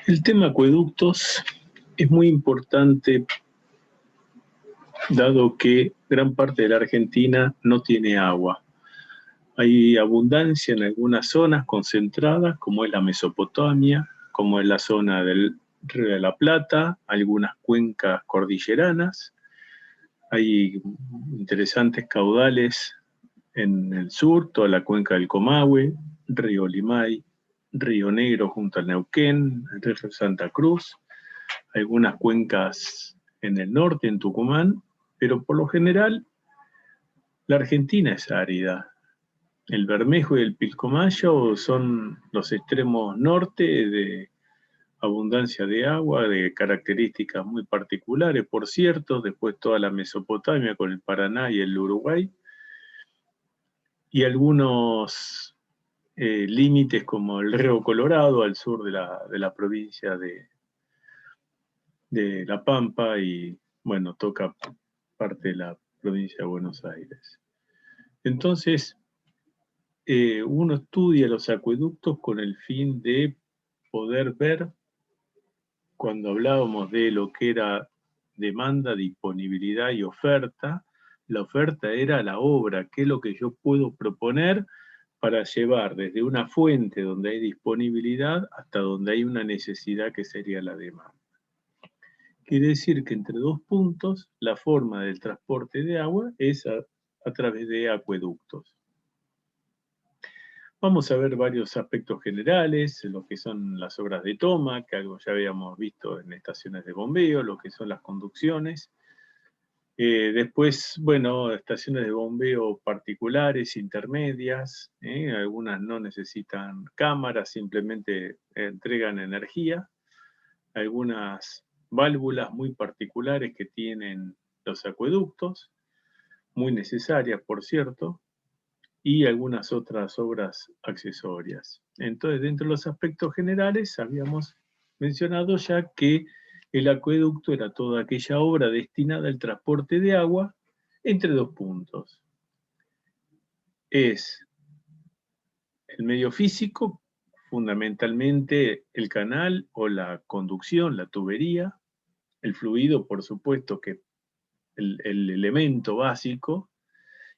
El tema acueductos es muy importante, dado que gran parte de la Argentina no tiene agua. Hay abundancia en algunas zonas concentradas, como es la Mesopotamia, como es la zona del Río de la Plata, algunas cuencas cordilleranas. Hay interesantes caudales en el sur, toda la cuenca del Comahue, Río Limay, Río Negro junto al Neuquén, el Río Santa Cruz, algunas cuencas en el norte, en Tucumán, pero por lo general la Argentina es árida. El Bermejo y el Pilcomayo son los extremos norte de abundancia de agua, de características muy particulares, por cierto, después toda la Mesopotamia con el Paraná y el Uruguay, y algunos límites como el Río Colorado al sur de la provincia de La Pampa y, bueno, toca parte de la provincia de Buenos Aires. Entonces, uno estudia los acueductos con el fin de poder ver, cuando hablábamos de lo que era demanda, disponibilidad y oferta, la oferta era la obra, qué es lo que yo puedo proponer para llevar desde una fuente donde hay disponibilidad hasta donde hay una necesidad que sería la demanda. Quiere decir que entre dos puntos, la forma del transporte de agua es a través de acueductos. Vamos a ver varios aspectos generales, lo que son las obras de toma, que algo ya habíamos visto en estaciones de bombeo, lo que son las conducciones. Después, bueno, estaciones de bombeo particulares, intermedias, algunas no necesitan cámaras, simplemente entregan energía. Algunas válvulas muy particulares que tienen los acueductos, muy necesarias, por cierto, y algunas otras obras accesorias. Entonces, dentro de los aspectos generales, habíamos mencionado ya que el acueducto era toda aquella obra destinada al transporte de agua entre dos puntos. Es el medio físico, fundamentalmente el canal o la conducción, la tubería, el fluido, por supuesto, que el elemento básico,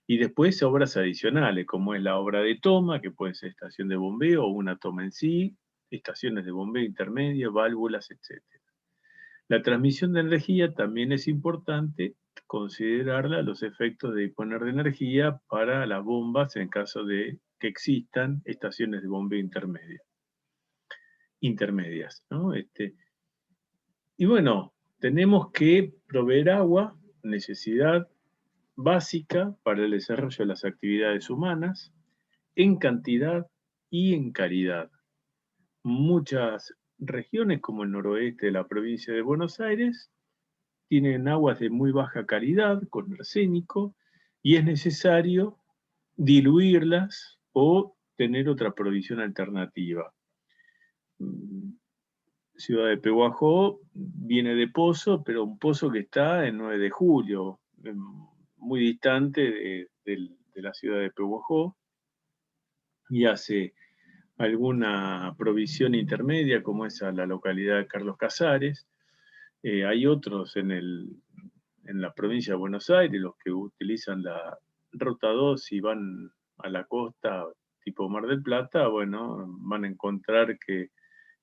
y después obras adicionales, como es la obra de toma, que puede ser estación de bombeo o una toma en sí, estaciones de bombeo intermedia, válvulas, etc. La transmisión de energía también es importante considerarla los efectos de disponer de energía para las bombas en caso de que existan estaciones de bombeo intermedias, ¿no? Y bueno, tenemos que proveer agua, necesidad básica para el desarrollo de las actividades humanas, en cantidad y en calidad. Muchas regiones, como el noroeste de la provincia de Buenos Aires, tienen aguas de muy baja calidad, con arsénico, y es necesario diluirlas o tener otra provisión alternativa. Ciudad de Pehuajó viene de Pozo, pero un pozo que está en 9 de julio, muy distante de la ciudad de Pehuajó, y hace alguna provisión intermedia, como es a la localidad de Carlos Casares. Hay otros en la provincia de Buenos Aires, los que utilizan la Ruta 2 y van a la costa, tipo Mar del Plata, bueno, van a encontrar que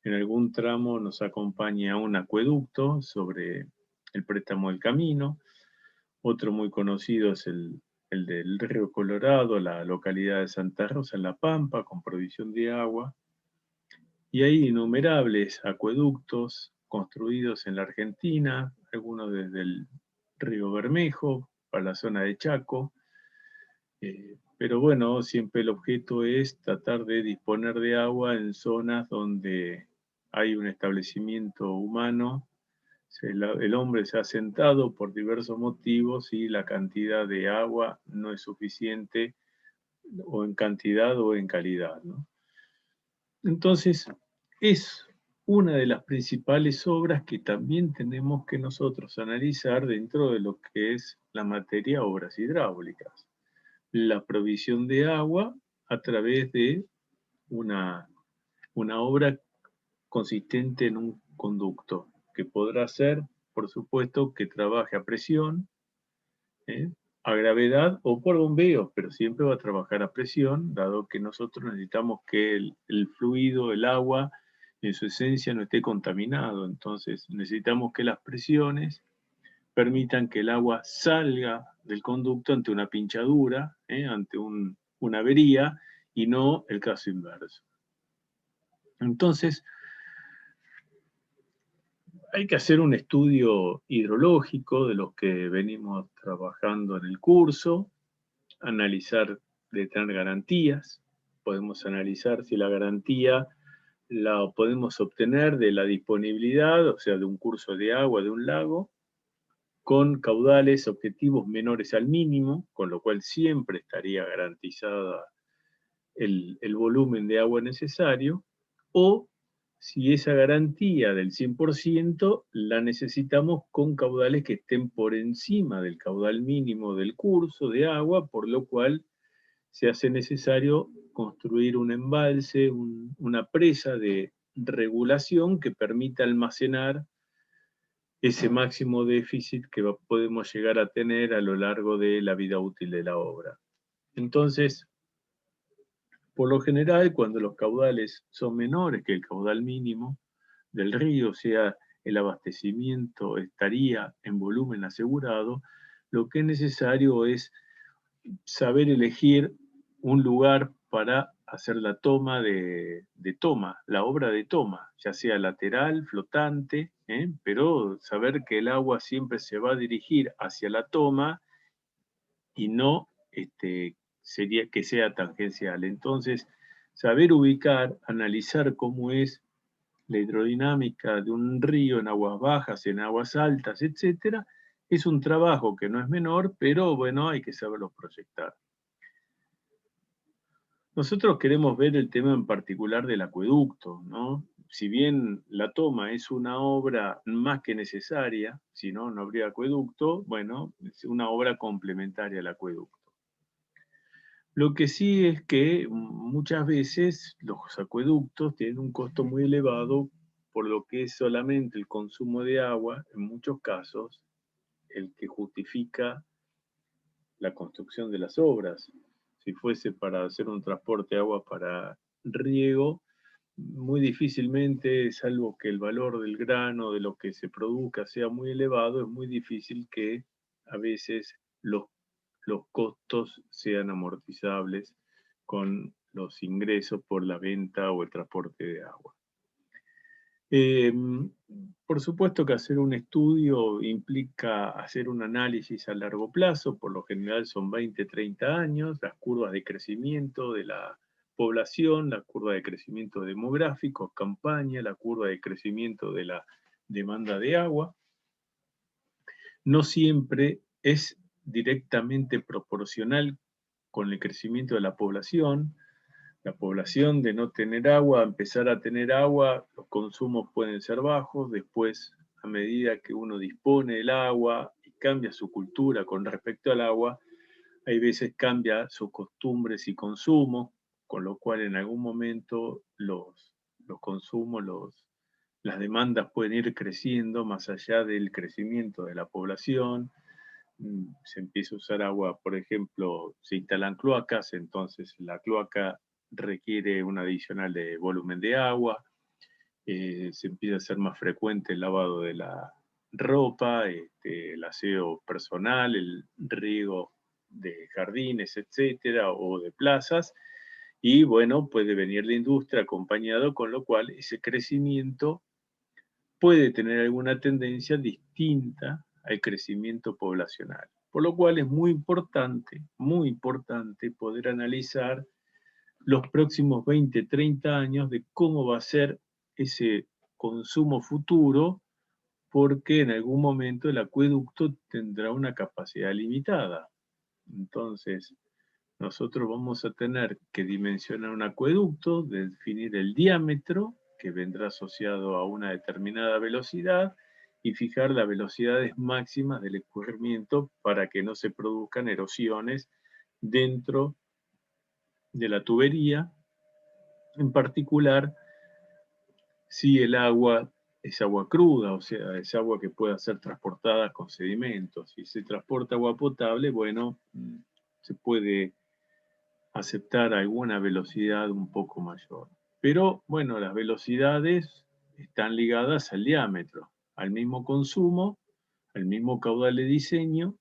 en algún tramo nos acompaña un acueducto sobre el préstamo del camino. Otro muy conocido es el del Río Colorado, la localidad de Santa Rosa en La Pampa, con provisión de agua. Y hay innumerables acueductos construidos en la Argentina, algunos desde el río Bermejo para la zona de Chaco. Pero bueno, siempre el objeto es tratar de disponer de agua en zonas donde hay un establecimiento humano. El hombre se ha asentado por diversos motivos y la cantidad de agua no es suficiente, o en cantidad o en calidad, ¿no? Entonces, es una de las principales obras que también tenemos que nosotros analizar dentro de lo que es la materia obras hidráulicas. La provisión de agua a través de una una obra consistente en un conducto, que podrá ser, por supuesto, que trabaje a presión, ¿eh? A gravedad o por bombeo, pero siempre va a trabajar a presión, dado que nosotros necesitamos que el fluido, el agua, en su esencia no esté contaminado. Entonces necesitamos que las presiones permitan que el agua salga del conducto ante una pinchadura, ante una avería, y no el caso inverso. Entonces, hay que hacer un estudio hidrológico de los que venimos trabajando en el curso, analizar de tener garantías, podemos analizar si la garantía la podemos obtener de la disponibilidad, o sea, de un curso de agua de un lago, con caudales objetivos menores al mínimo, con lo cual siempre estaría garantizada el volumen de agua necesario, o si esa garantía del 100% la necesitamos con caudales que estén por encima del caudal mínimo del curso de agua, por lo cual se hace necesario construir un embalse, una presa de regulación que permita almacenar ese máximo déficit que podemos llegar a tener a lo largo de la vida útil de la obra. Entonces, por lo general, cuando los caudales son menores que el caudal mínimo del río, o sea, el abastecimiento estaría en volumen asegurado, lo que es necesario es saber elegir un lugar para hacer la toma la obra de toma, ya sea lateral, flotante, pero saber que el agua siempre se va a dirigir hacia la toma y no sería que sea tangencial. Entonces, saber ubicar, analizar cómo es la hidrodinámica de un río en aguas bajas, en aguas altas, etcétera, es un trabajo que no es menor, pero bueno, hay que saberlo proyectar. Nosotros queremos ver el tema en particular del acueducto, ¿no? Si bien la toma es una obra más que necesaria, si no, no habría acueducto, bueno, es una obra complementaria al acueducto. Lo que sí es que muchas veces los acueductos tienen un costo muy elevado, por lo que es solamente el consumo de agua, en muchos casos, el que justifica la construcción de las obras. Si fuese para hacer un transporte de agua para riego, muy difícilmente, salvo que el valor del grano, de lo que se produzca, sea muy elevado, es muy difícil que a veces los costos sean amortizables con los ingresos por la venta o el transporte de agua. Por supuesto que hacer un estudio implica hacer un análisis a largo plazo, por lo general son 20, 30 años, las curvas de crecimiento de la población, la curva de crecimiento demográfico, campaña, la curva de crecimiento de la demanda de agua. No siempre es directamente proporcional con el crecimiento de la población. La población de no tener agua, empezar a tener agua, los consumos pueden ser bajos, después a medida que uno dispone del agua y cambia su cultura con respecto al agua, hay veces cambia sus costumbres y consumos, con lo cual en algún momento los consumos, las demandas pueden ir creciendo más allá del crecimiento de la población. Se empieza a usar agua, por ejemplo, se instalan cloacas, entonces la cloaca requiere un adicional de volumen de agua, se empieza a hacer más frecuente el lavado de la ropa, el aseo personal, el riego de jardines, etcétera, o de plazas, y bueno, puede venir la industria acompañado, con lo cual ese crecimiento puede tener alguna tendencia distinta al crecimiento poblacional. Por lo cual es muy importante poder analizar los próximos 20, 30 años de cómo va a ser ese consumo futuro, porque en algún momento el acueducto tendrá una capacidad limitada. Entonces, nosotros vamos a tener que dimensionar un acueducto, definir el diámetro, que vendrá asociado a una determinada velocidad, y fijar las velocidades máximas del escurrimiento para que no se produzcan erosiones dentro de la tubería. En particular, Si el agua es agua cruda, o sea, es agua que pueda ser transportada con sedimentos. Si se transporta agua potable, bueno, se puede aceptar alguna velocidad un poco mayor. Pero bueno, las velocidades están ligadas al diámetro, al mismo consumo, al mismo caudal de diseño.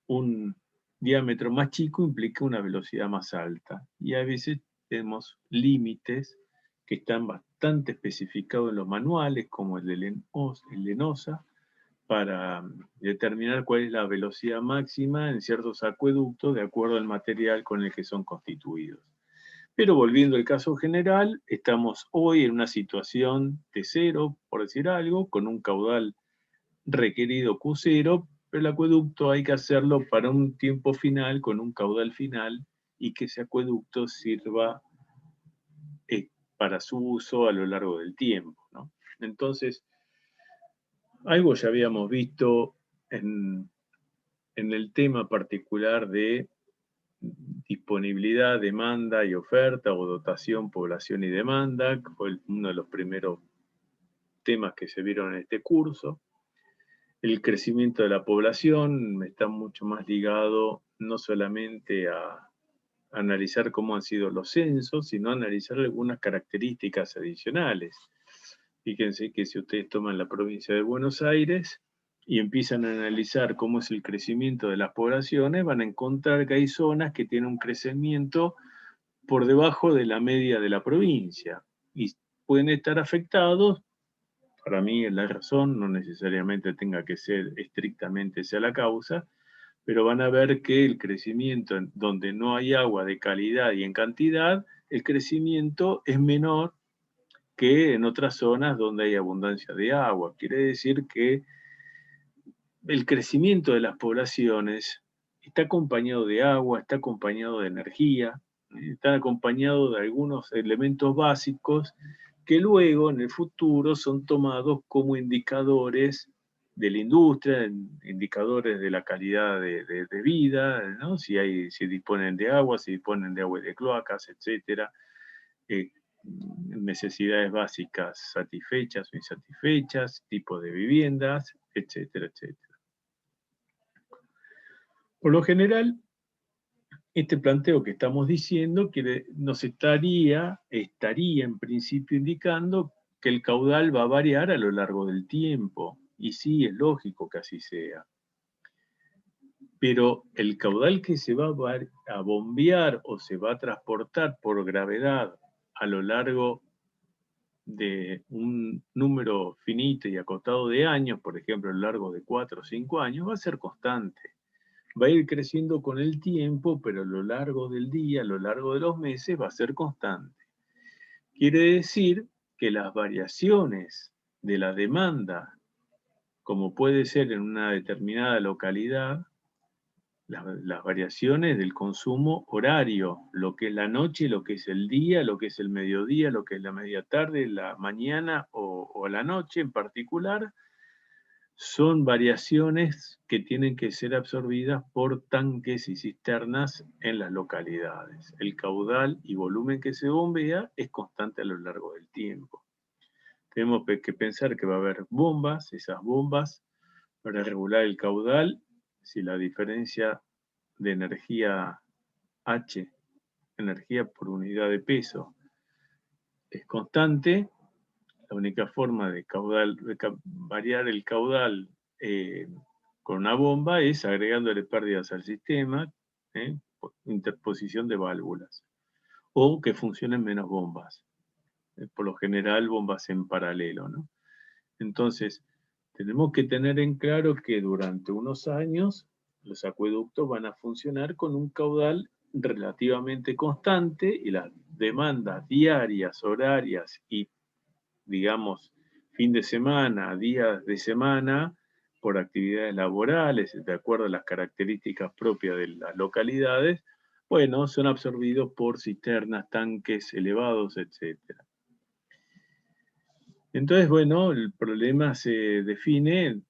Un diámetro más chico implica una velocidad más alta. Y a veces tenemos límites que están bastante especificados en los manuales, como el de Lenosa, para determinar cuál es la velocidad máxima en ciertos acueductos de acuerdo al material con el que son constituidos. Pero volviendo al caso general, estamos hoy en una situación de cero, por decir algo, con un caudal requerido Q0, pero el acueducto hay que hacerlo para un tiempo final, con un caudal final, y que ese acueducto sirva para su uso a lo largo del tiempo, ¿no? Entonces, algo ya habíamos visto en el tema particular de disponibilidad, demanda y oferta, o dotación, población y demanda, que fue uno de los primeros temas que se vieron en este curso. El crecimiento de la población está mucho más ligado no solamente a analizar cómo han sido los censos, sino a analizar algunas características adicionales. Fíjense que si ustedes toman la provincia de Buenos Aires y empiezan a analizar cómo es el crecimiento de las poblaciones, van a encontrar que hay zonas que tienen un crecimiento por debajo de la media de la provincia y pueden estar afectados. Para mí la razón no necesariamente tenga que ser estrictamente esa la causa, pero van a ver que el crecimiento donde no hay agua de calidad y en cantidad, el crecimiento es menor que en otras zonas donde hay abundancia de agua. Quiere decir que el crecimiento de las poblaciones está acompañado de agua, está acompañado de energía, está acompañado de algunos elementos básicos que luego en el futuro son tomados como indicadores de la industria, indicadores de la calidad de vida, ¿no? Si disponen de agua, si disponen de agua y de cloacas, etcétera, necesidades básicas satisfechas o insatisfechas, tipo de viviendas, etcétera, etcétera. Por lo general, este planteo que estamos diciendo nos estaría en principio indicando que el caudal va a variar a lo largo del tiempo. Y sí, es lógico que así sea. Pero el caudal que se va a bombear o se va a transportar por gravedad a lo largo de un número finito y acotado de años, por ejemplo, a lo largo de 4 o 5 años, va a ser constante. Va a ir creciendo con el tiempo, pero a lo largo del día, a lo largo de los meses, va a ser constante. Quiere decir que las variaciones de la demanda, como puede ser en una determinada localidad, las variaciones del consumo horario, lo que es la noche, lo que es el día, lo que es el mediodía, lo que es la media tarde, la mañana o la noche en particular, son variaciones que tienen que ser absorbidas por tanques y cisternas en las localidades. El caudal y volumen que se bombea es constante a lo largo del tiempo. Tenemos que pensar que va a haber bombas, esas bombas para regular el caudal, si la diferencia de energía H, energía por unidad de peso, es constante, la única forma de variar el caudal con una bomba es agregándole pérdidas al sistema, interposición de válvulas, o que funcionen menos bombas, por lo general bombas en paralelo, ¿no? Entonces, tenemos que tener en claro que durante unos años los acueductos van a funcionar con un caudal relativamente constante y las demandas diarias, horarias y, digamos, fin de semana, días de semana, por actividades laborales, de acuerdo a las características propias de las localidades, bueno, son absorbidos por cisternas, tanques elevados, etcétera. Entonces, bueno, el problema se define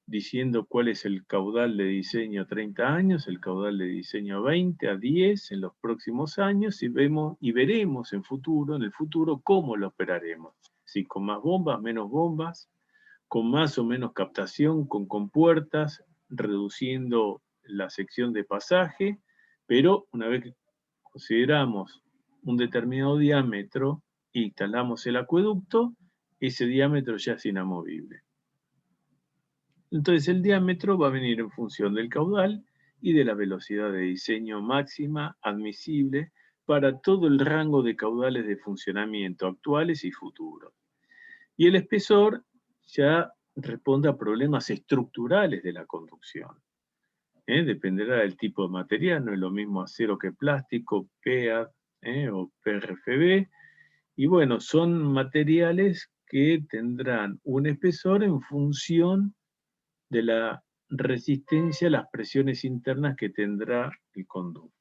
diciendo cuál es el caudal de diseño a 30 años, el caudal de diseño a 20, a 10 en los próximos años, y veremos en el futuro, cómo lo operaremos. Si con más bombas, menos bombas, con más o menos captación, con compuertas, reduciendo la sección de pasaje, pero una vez que consideramos un determinado diámetro e instalamos el acueducto, ese diámetro ya es inamovible. Entonces el diámetro va a venir en función del caudal y de la velocidad de diseño máxima admisible para todo el rango de caudales de funcionamiento actuales y futuros. Y el espesor ya responde a problemas estructurales de la conducción. Dependerá del tipo de material, no es lo mismo acero que plástico, PEAD o PRFB. Y bueno, son materiales que tendrán un espesor en función de la resistencia a las presiones internas que tendrá el conducto.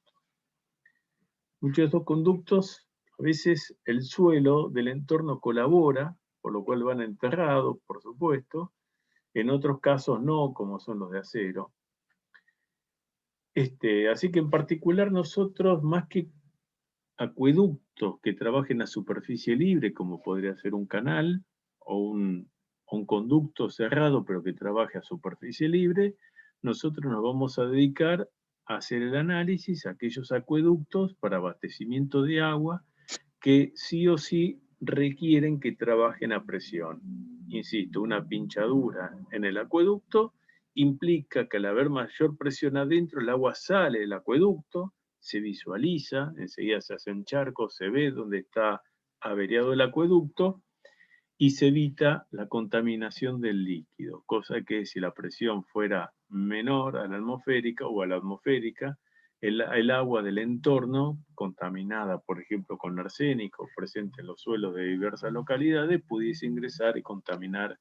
Muchos de estos conductos, a veces el suelo del entorno colabora, por lo cual van enterrados, por supuesto, en otros casos no, como son los de acero. Así que en particular nosotros, más que acueductos que trabajen a superficie libre, como podría ser un canal o un conducto cerrado, pero que trabaje a superficie libre, nosotros nos vamos a dedicar a hacer el análisis a aquellos acueductos para abastecimiento de agua que sí o sí requieren que trabajen a presión. Insisto, una pinchadura en el acueducto implica que al haber mayor presión adentro, el agua sale del acueducto, se visualiza, enseguida se hacen charcos, se ve dónde está averiado el acueducto y se evita la contaminación del líquido, cosa que si la presión fuera menor a la atmosférica o a la atmosférica, el agua del entorno, contaminada, por ejemplo, con arsénico presente en los suelos de diversas localidades, pudiese ingresar y contaminar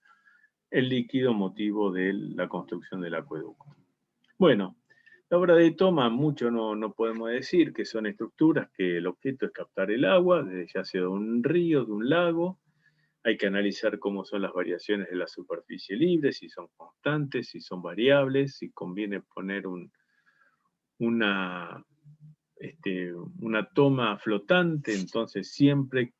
el líquido motivo de la construcción del acueducto. Bueno, la obra de toma, mucho no podemos decir, que son estructuras que el objeto es captar el agua, ya sea de un río, de un lago. Hay que analizar cómo son las variaciones de la superficie libre, si son constantes, si son variables, si conviene poner una toma flotante, entonces siempre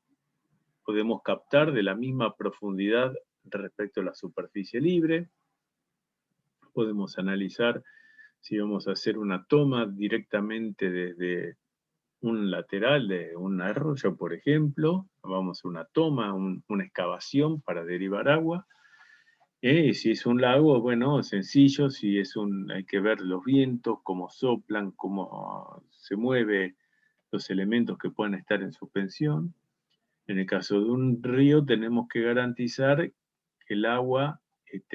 podemos captar de la misma profundidad respecto a la superficie libre. Podemos analizar si vamos a hacer una toma directamente desde un lateral de un arroyo, por ejemplo, vamos a hacer una toma, una excavación para derivar agua. Si es un lago, bueno, sencillo, si es hay que ver los vientos, cómo soplan, cómo se mueven los elementos que puedan estar en suspensión. En el caso de un río, tenemos que garantizar que el agua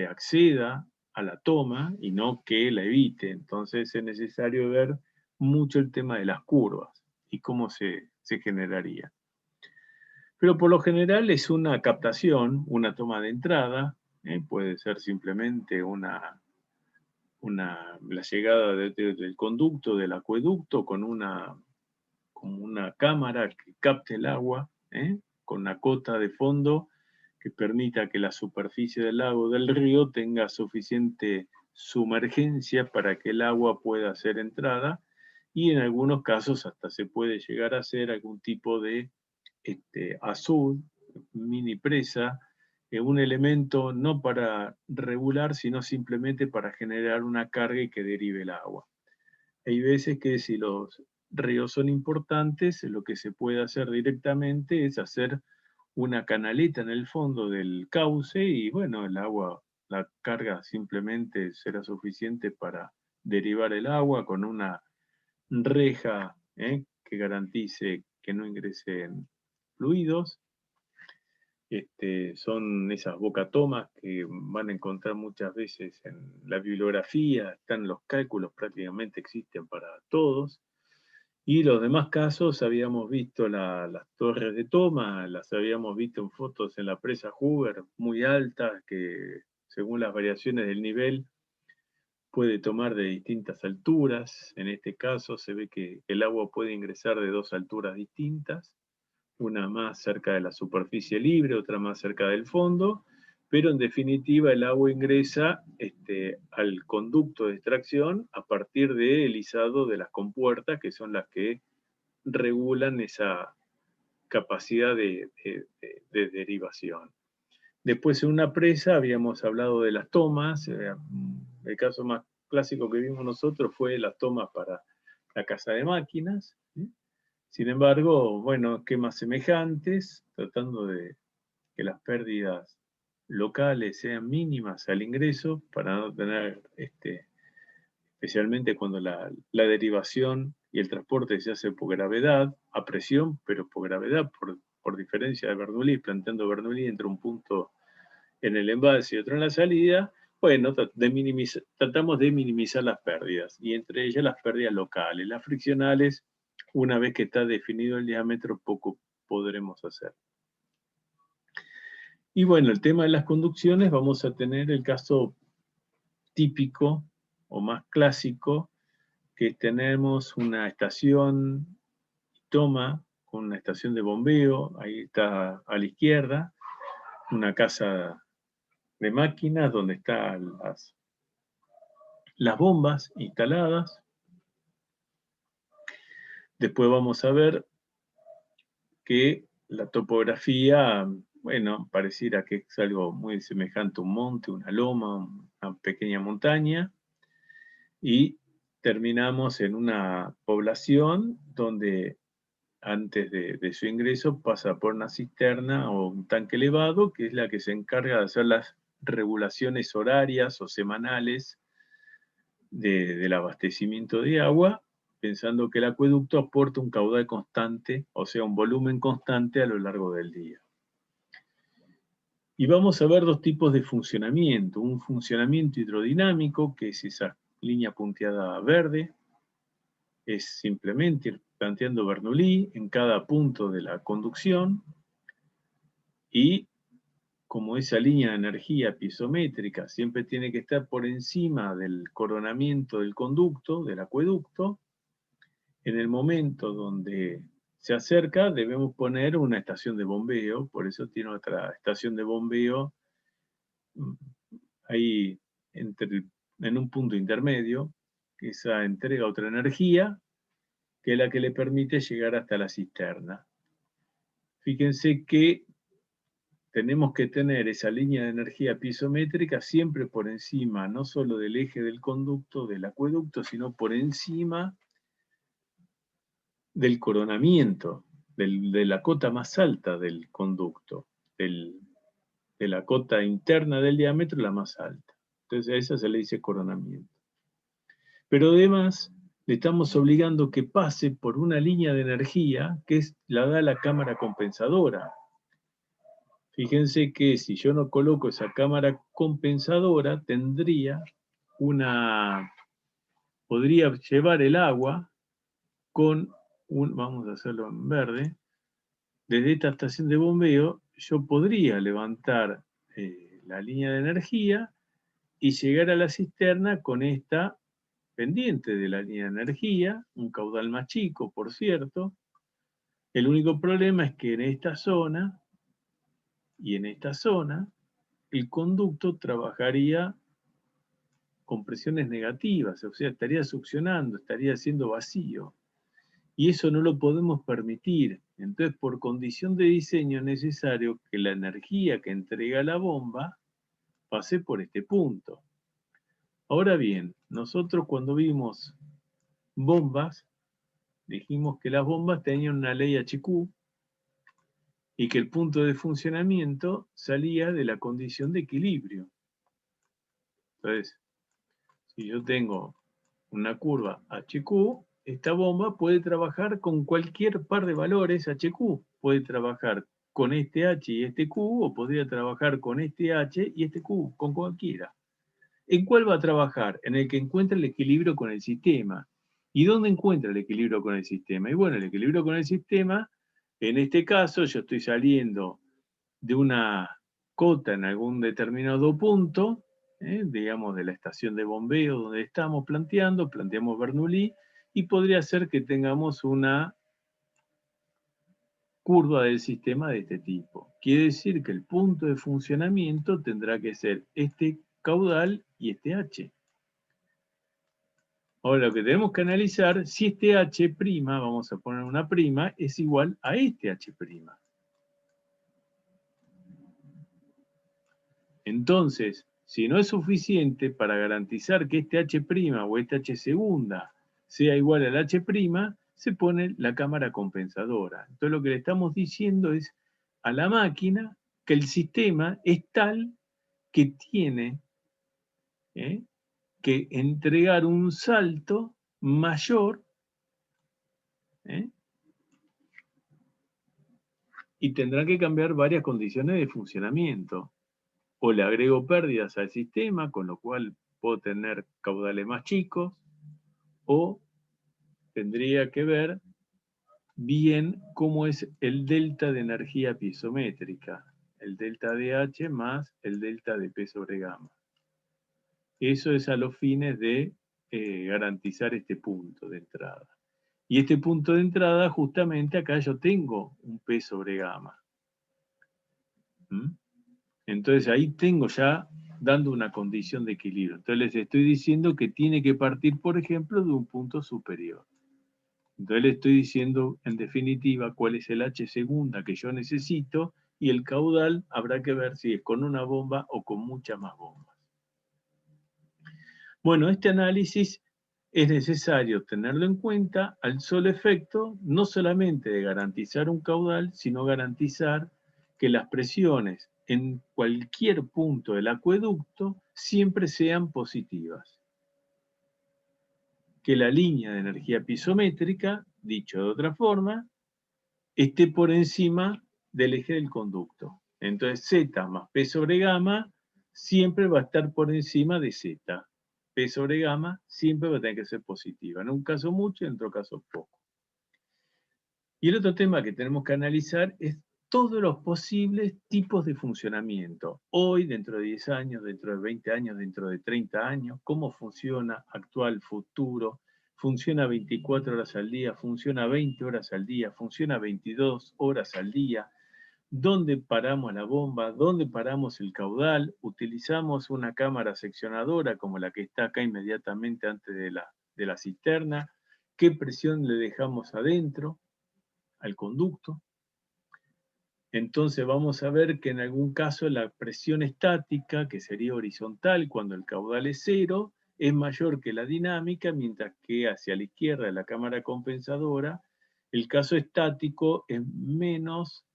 acceda a la toma y no que la evite. Entonces es necesario ver mucho el tema de las curvas y cómo se generaría. Pero por lo general es una captación, una toma de entrada, puede ser simplemente la llegada del conducto, del acueducto, con una cámara que capte el agua, con una cota de fondo que permita que la superficie del lago o del río tenga suficiente sumergencia para que el agua pueda ser entrada, y en algunos casos hasta se puede llegar a hacer algún tipo de azud, mini presa, un elemento no para regular, sino simplemente para generar una carga y que derive el agua. Hay veces que si los ríos son importantes, lo que se puede hacer directamente es hacer una canaleta en el fondo del cauce y bueno, el agua, la carga simplemente será suficiente para derivar el agua con una reja que garantice que no ingresen fluidos. Son esas bocatomas que van a encontrar muchas veces en la bibliografía, están los cálculos, prácticamente existen para todos. Y los demás casos habíamos visto las torres de toma, las habíamos visto en fotos en la presa Hoover, muy altas, que según las variaciones del nivel puede tomar de distintas alturas. En este caso se ve que el agua puede ingresar de dos alturas distintas, una más cerca de la superficie libre, otra más cerca del fondo, pero en definitiva el agua ingresa al conducto de extracción a partir del izado de las compuertas, que son las que regulan esa capacidad de derivación. Después en una presa habíamos hablado de las tomas. El caso más clásico que vimos nosotros fue las tomas para la casa de máquinas. Sin embargo, bueno, esquemas semejantes, tratando de que las pérdidas locales sean mínimas al ingreso para no tener, especialmente cuando la derivación y el transporte se hace por gravedad, a presión, pero por gravedad, por diferencia de Bernoulli, planteando Bernoulli entre un punto en el envase y otro en la salida. Bueno, tratamos de minimizar las pérdidas, y entre ellas las pérdidas locales. Las friccionales, una vez que está definido el diámetro, poco podremos hacer. Y bueno, el tema de las conducciones, vamos a tener el caso típico o más clásico, que tenemos una estación toma con una estación de bombeo, ahí está a la izquierda, una casa de máquinas donde están las bombas instaladas. Después vamos a ver que la topografía, bueno, pareciera que es algo muy semejante a un monte, una loma, una pequeña montaña, y terminamos en una población donde antes de su ingreso pasa por una cisterna o un tanque elevado, que es la que se encarga de hacer las regulaciones horarias o semanales del abastecimiento de agua, pensando que el acueducto aporta un caudal constante, o sea, un volumen constante a lo largo del día. Y vamos a ver dos tipos de funcionamiento. Un funcionamiento hidrodinámico, que es esa línea punteada verde, es simplemente ir planteando Bernoulli en cada punto de la conducción, y como esa línea de energía piezométrica siempre tiene que estar por encima del coronamiento del conducto, del acueducto, en el momento donde se acerca debemos poner una estación de bombeo. Por eso tiene otra estación de bombeo ahí en un punto intermedio, que esa entrega otra energía, que es la que le permite llegar hasta la cisterna. Fíjense que tenemos que tener esa línea de energía piezométrica siempre por encima, no solo del eje del conducto, del acueducto, sino por encima del coronamiento, de la cota más alta del conducto, de la cota interna del diámetro, la más alta. Entonces a esa se le dice coronamiento. Pero además le estamos obligando que pase por una línea de energía que la da la cámara compensadora. Fíjense que si yo no coloco esa cámara compensadora, podría llevar el agua con vamos a hacerlo en verde, desde esta estación de bombeo, yo podría levantar la línea de energía y llegar a la cisterna con esta pendiente de la línea de energía, un caudal más chico, por cierto. El único problema es que en esta zona y en esta zona, el conducto trabajaría con presiones negativas, o sea, estaría succionando, estaría haciendo vacío. Y eso no lo podemos permitir. Entonces, por condición de diseño, es necesario que la energía que entrega la bomba pase por este punto. Ahora bien, nosotros cuando vimos bombas, dijimos que las bombas tenían una ley HQ y que el punto de funcionamiento salía de la condición de equilibrio. Entonces, si yo tengo una curva HQ, esta bomba puede trabajar con cualquier par de valores HQ. Puede trabajar con este H y este Q, o podría trabajar con este H y este Q, con cualquiera. ¿En cuál va a trabajar? En el que encuentra el equilibrio con el sistema. ¿Y dónde encuentra el equilibrio con el sistema? Y bueno, el equilibrio con el sistema, en este caso, yo estoy saliendo de una cota en algún determinado punto, digamos de la estación de bombeo donde estamos planteamos Bernoulli, y podría ser que tengamos una curva del sistema de este tipo. Quiere decir que el punto de funcionamiento tendrá que ser este caudal y este H. Ahora lo que tenemos que analizar, si este H', vamos a poner una prima, es igual a este H'. Entonces, si no es suficiente para garantizar que este H' o este H segunda sea igual al H', se pone la cámara compensadora. Entonces lo que le estamos diciendo es a la máquina que el sistema es tal que tiene que entregar un salto mayor y tendrá que cambiar varias condiciones de funcionamiento. O le agrego pérdidas al sistema, con lo cual puedo tener caudales más chicos, o tendría que ver bien cómo es el delta de energía piezométrica, el delta de H más el delta de P sobre gamma. Eso es a los fines de garantizar este punto de entrada. Y este punto de entrada, justamente acá yo tengo un P sobre gamma. ¿Mm? Entonces ahí tengo ya dando una condición de equilibrio. Entonces les estoy diciendo que tiene que partir, por ejemplo, de un punto superior. Entonces le estoy diciendo, en definitiva, cuál es el H segunda que yo necesito y el caudal habrá que ver si es con una bomba o con muchas más bombas. Bueno, este análisis es necesario tenerlo en cuenta al solo efecto, no solamente de garantizar un caudal, sino garantizar que las presiones en cualquier punto del acueducto siempre sean positivas. Que la línea de energía piezométrica, dicho de otra forma, esté por encima del eje del conducto. Entonces Z más P sobre gamma siempre va a estar por encima de Z. P sobre gamma siempre va a tener que ser positiva. En un caso mucho y en otro caso poco. Y el otro tema que tenemos que analizar es todos los posibles tipos de funcionamiento. Hoy, dentro de 10 años, dentro de 20 años, dentro de 30 años, cómo funciona actual, futuro, funciona 24 horas al día, funciona 20 horas al día, funciona 22 horas al día, dónde paramos la bomba, dónde paramos el caudal, utilizamos una cámara seccionadora como la que está acá inmediatamente antes de la cisterna, qué presión le dejamos adentro al conducto. Entonces vamos a ver que en algún caso la presión estática, que sería horizontal cuando el caudal es cero, es mayor que la dinámica, mientras que hacia la izquierda de la cámara compensadora, el caso estático es menos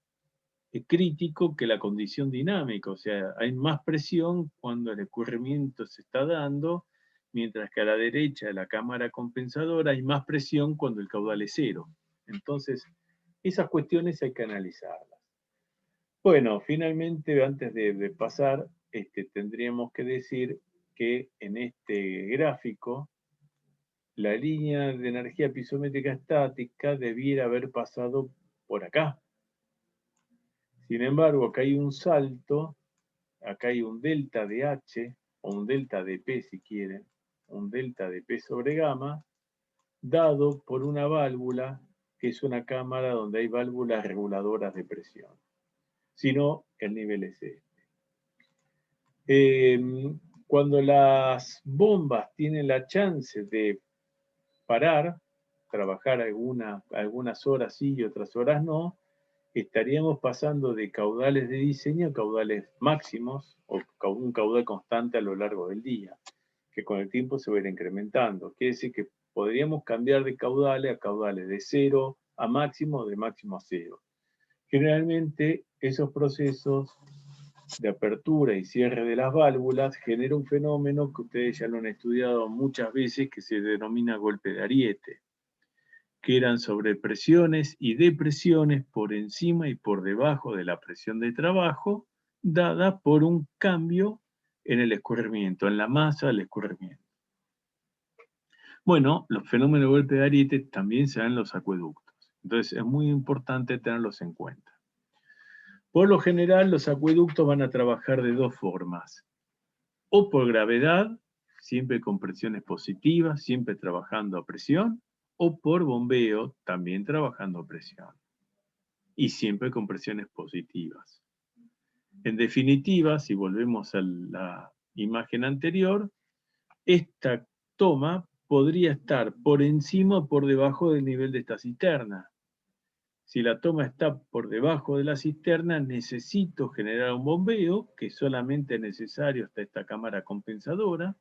crítico que la condición dinámica, o sea, hay más presión cuando el escurrimiento se está dando, mientras que a la derecha de la cámara compensadora hay más presión cuando el caudal es cero. Entonces, esas cuestiones hay que analizarlas. Bueno, finalmente, antes de pasar, tendríamos que decir que en este gráfico, la línea de energía piezométrica estática debiera haber pasado por acá. Sin embargo, acá hay un salto, acá hay un delta de H, o un delta de P si quieren, un delta de P sobre gamma, dado por una válvula que es una cámara donde hay válvulas reguladoras de presión. Si no, el nivel es este. Cuando las bombas tienen la chance de parar, trabajar algunas horas sí y otras horas no, estaríamos pasando de caudales de diseño a caudales máximos o un caudal constante a lo largo del día, que con el tiempo se va a ir incrementando. Quiere decir que podríamos cambiar de caudales a caudales de cero a máximo, de máximo a cero. Generalmente esos procesos de apertura y cierre de las válvulas genera un fenómeno que ustedes ya lo han estudiado muchas veces que se denomina golpe de ariete, que eran sobrepresiones y depresiones por encima y por debajo de la presión de trabajo dada por un cambio en el escurrimiento, en la masa del escurrimiento. Bueno, los fenómenos de golpe de ariete también se dan en los acueductos, entonces es muy importante tenerlos en cuenta. Por lo general, los acueductos van a trabajar de dos formas. O por gravedad, siempre con presiones positivas, siempre trabajando a presión, o por bombeo, también trabajando a presión. y siempre con presiones positivas. En definitiva, si volvemos a la imagen anterior, esta toma podría estar por encima o por debajo del nivel de esta cisterna. Si la toma está por debajo de la cisterna, necesito generar un bombeo, que solamente es necesario hasta esta cámara compensadora,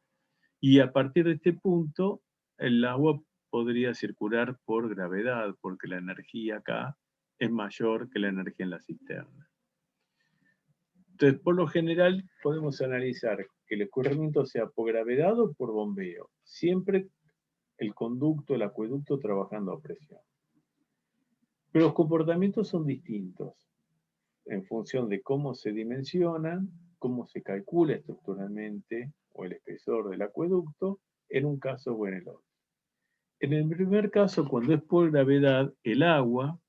y a partir de este punto, el agua podría circular por gravedad, porque la energía acá es mayor que la energía en la cisterna. Entonces, por lo general, podemos analizar que el escurrimiento sea por gravedad o por bombeo. Siempre el conducto, el acueducto trabajando a presión. Pero los comportamientos son distintos en función de cómo se dimensionan, cómo se calcula estructuralmente o el espesor del acueducto, en un caso o en el otro. En el primer caso, cuando es por gravedad, el agua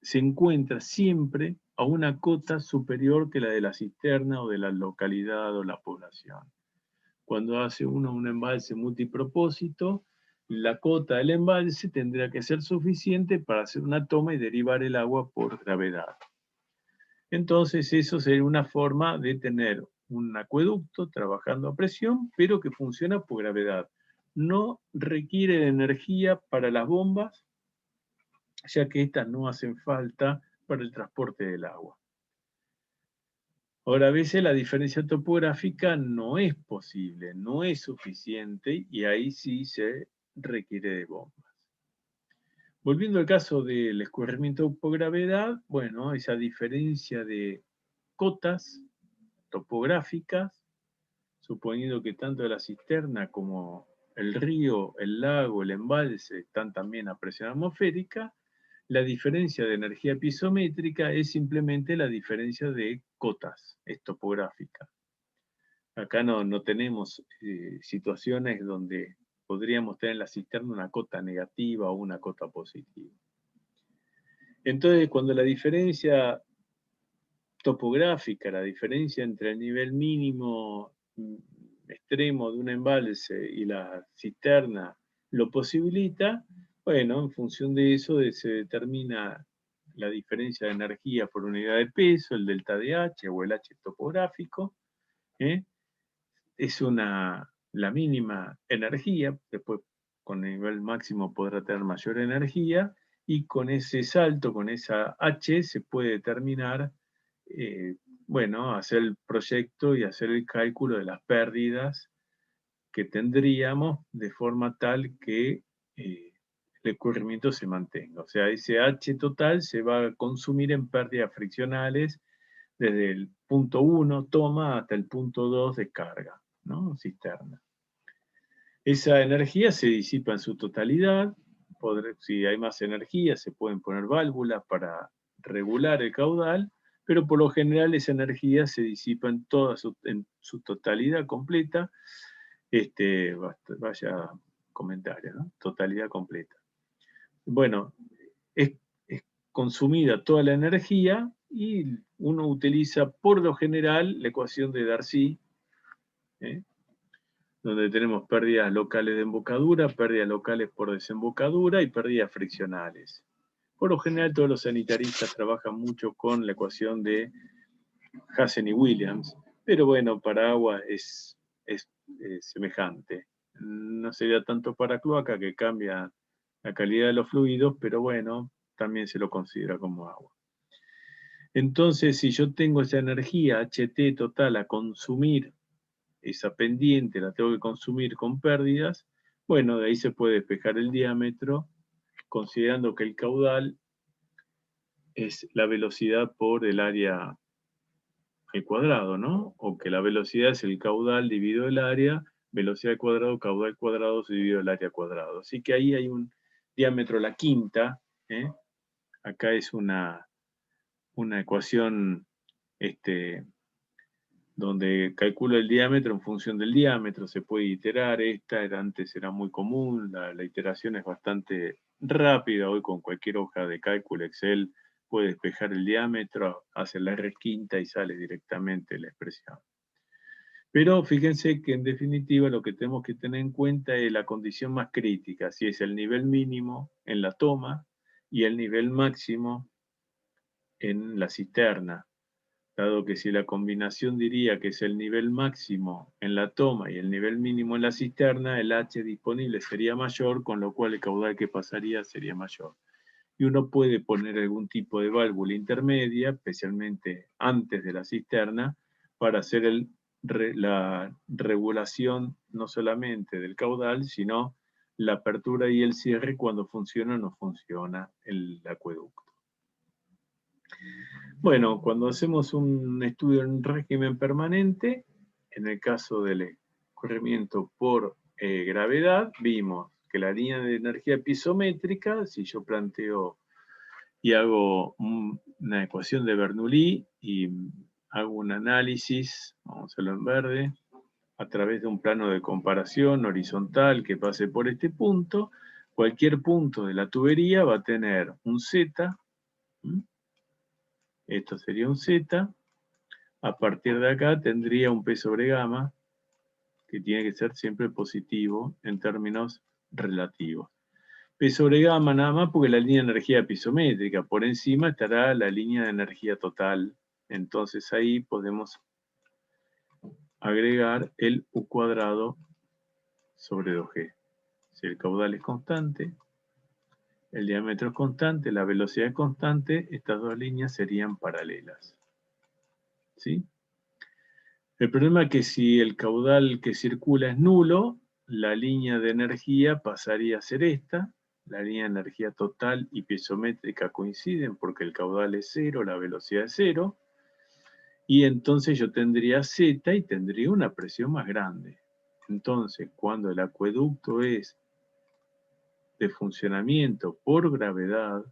se encuentra siempre a una cota superior que la de la cisterna o de la localidad o la población. Cuando hace uno un embalse multipropósito, la cota del embalse tendrá que ser suficiente para hacer una toma y derivar el agua por gravedad. Entonces, eso sería una forma de tener un acueducto trabajando a presión, pero que funciona por gravedad. No requiere de energía para las bombas, ya que estas no hacen falta para el transporte del agua. Ahora, a veces la diferencia topográfica no es posible, no es suficiente, y ahí sí se requiere de bombas. Volviendo al caso del escurrimiento por gravedad, bueno, esa diferencia de cotas topográficas, suponiendo que tanto la cisterna como el río, el lago, el embalse están también a presión atmosférica, la diferencia de energía pisométrica es simplemente la diferencia de cotas, es topográfica. Acá no tenemos situaciones donde podríamos tener en la cisterna una cota negativa o una cota positiva. Entonces, cuando la diferencia topográfica, la diferencia entre el nivel mínimo extremo de un embalse y la cisterna lo posibilita, bueno, en función de eso se determina la diferencia de energía por unidad de peso, el delta de H o el H topográfico, ¿eh? Es la mínima energía, después con el nivel máximo podrá tener mayor energía, y con ese salto, con esa H, se puede determinar, bueno, hacer el proyecto y hacer el cálculo de las pérdidas que tendríamos de forma tal que el escurrimiento se mantenga. O sea, ese H total se va a consumir en pérdidas friccionales desde el punto 1 toma hasta el punto 2 descarga, ¿no? Cisterna. Esa energía se disipa en su totalidad. Si hay más energía, se pueden poner válvulas para regular el caudal, pero por lo general esa energía se disipa en su totalidad completa. Vaya comentario, ¿no? Totalidad completa. Bueno, es consumida toda la energía y uno utiliza por lo general la ecuación de Darcy, donde tenemos pérdidas locales de embocadura, pérdidas locales por desembocadura y pérdidas friccionales. Por lo general todos los sanitaristas trabajan mucho con la ecuación de Hazen y Williams, pero bueno, para agua es semejante. No sería tanto para cloaca, que cambia la calidad de los fluidos, pero bueno, también se lo considera como agua. Entonces, si yo tengo esa energía HT total a consumir, esa pendiente la tengo que consumir con pérdidas, bueno, de ahí se puede despejar el diámetro, considerando que el caudal es la velocidad por el área al cuadrado, ¿no? O que la velocidad es el caudal dividido el área, velocidad al cuadrado, caudal cuadrado dividido el área cuadrado. Así que ahí hay un diámetro, la quinta, ¿eh? Acá es una ecuación donde calcula el diámetro en función del diámetro, se puede iterar, antes era muy común, la iteración es bastante rápida, hoy con cualquier hoja de cálculo Excel puede despejar el diámetro, hace la R quinta y sale directamente la expresión. Pero fíjense que en definitiva lo que tenemos que tener en cuenta es la condición más crítica, si es el nivel mínimo en la toma, y el nivel máximo en la cisterna. Dado que si la combinación diría que es el nivel máximo en la toma y el nivel mínimo en la cisterna, el H disponible sería mayor, con lo cual el caudal que pasaría sería mayor. Y uno puede poner algún tipo de válvula intermedia, especialmente antes de la cisterna, para hacer la regulación no solamente del caudal, sino la apertura y el cierre cuando funciona o no funciona el acueducto. Bueno, cuando hacemos un estudio en régimen permanente, en el caso del escurrimiento por gravedad, vimos que la línea de energía pisométrica, si yo planteo y hago una ecuación de Bernoulli y hago un análisis, vamos a hacerlo en verde, a través de un plano de comparación horizontal que pase por este punto, cualquier punto de la tubería va a tener un Z, esto sería un Z, a partir de acá tendría un P sobre gamma, que tiene que ser siempre positivo en términos relativos. P sobre gamma nada más porque la línea de energía pisométrica, por encima estará la línea de energía total, entonces ahí podemos agregar el U cuadrado sobre 2G. Si el caudal es constante, el diámetro es constante, la velocidad es constante, estas dos líneas serían paralelas. ¿Sí? El problema es que si el caudal que circula es nulo, la línea de energía pasaría a ser esta. La línea de energía total y piezométrica coinciden porque el caudal es cero, la velocidad es cero. Y entonces yo tendría Z y tendría una presión más grande. Entonces, cuando el acueducto es de funcionamiento por gravedad,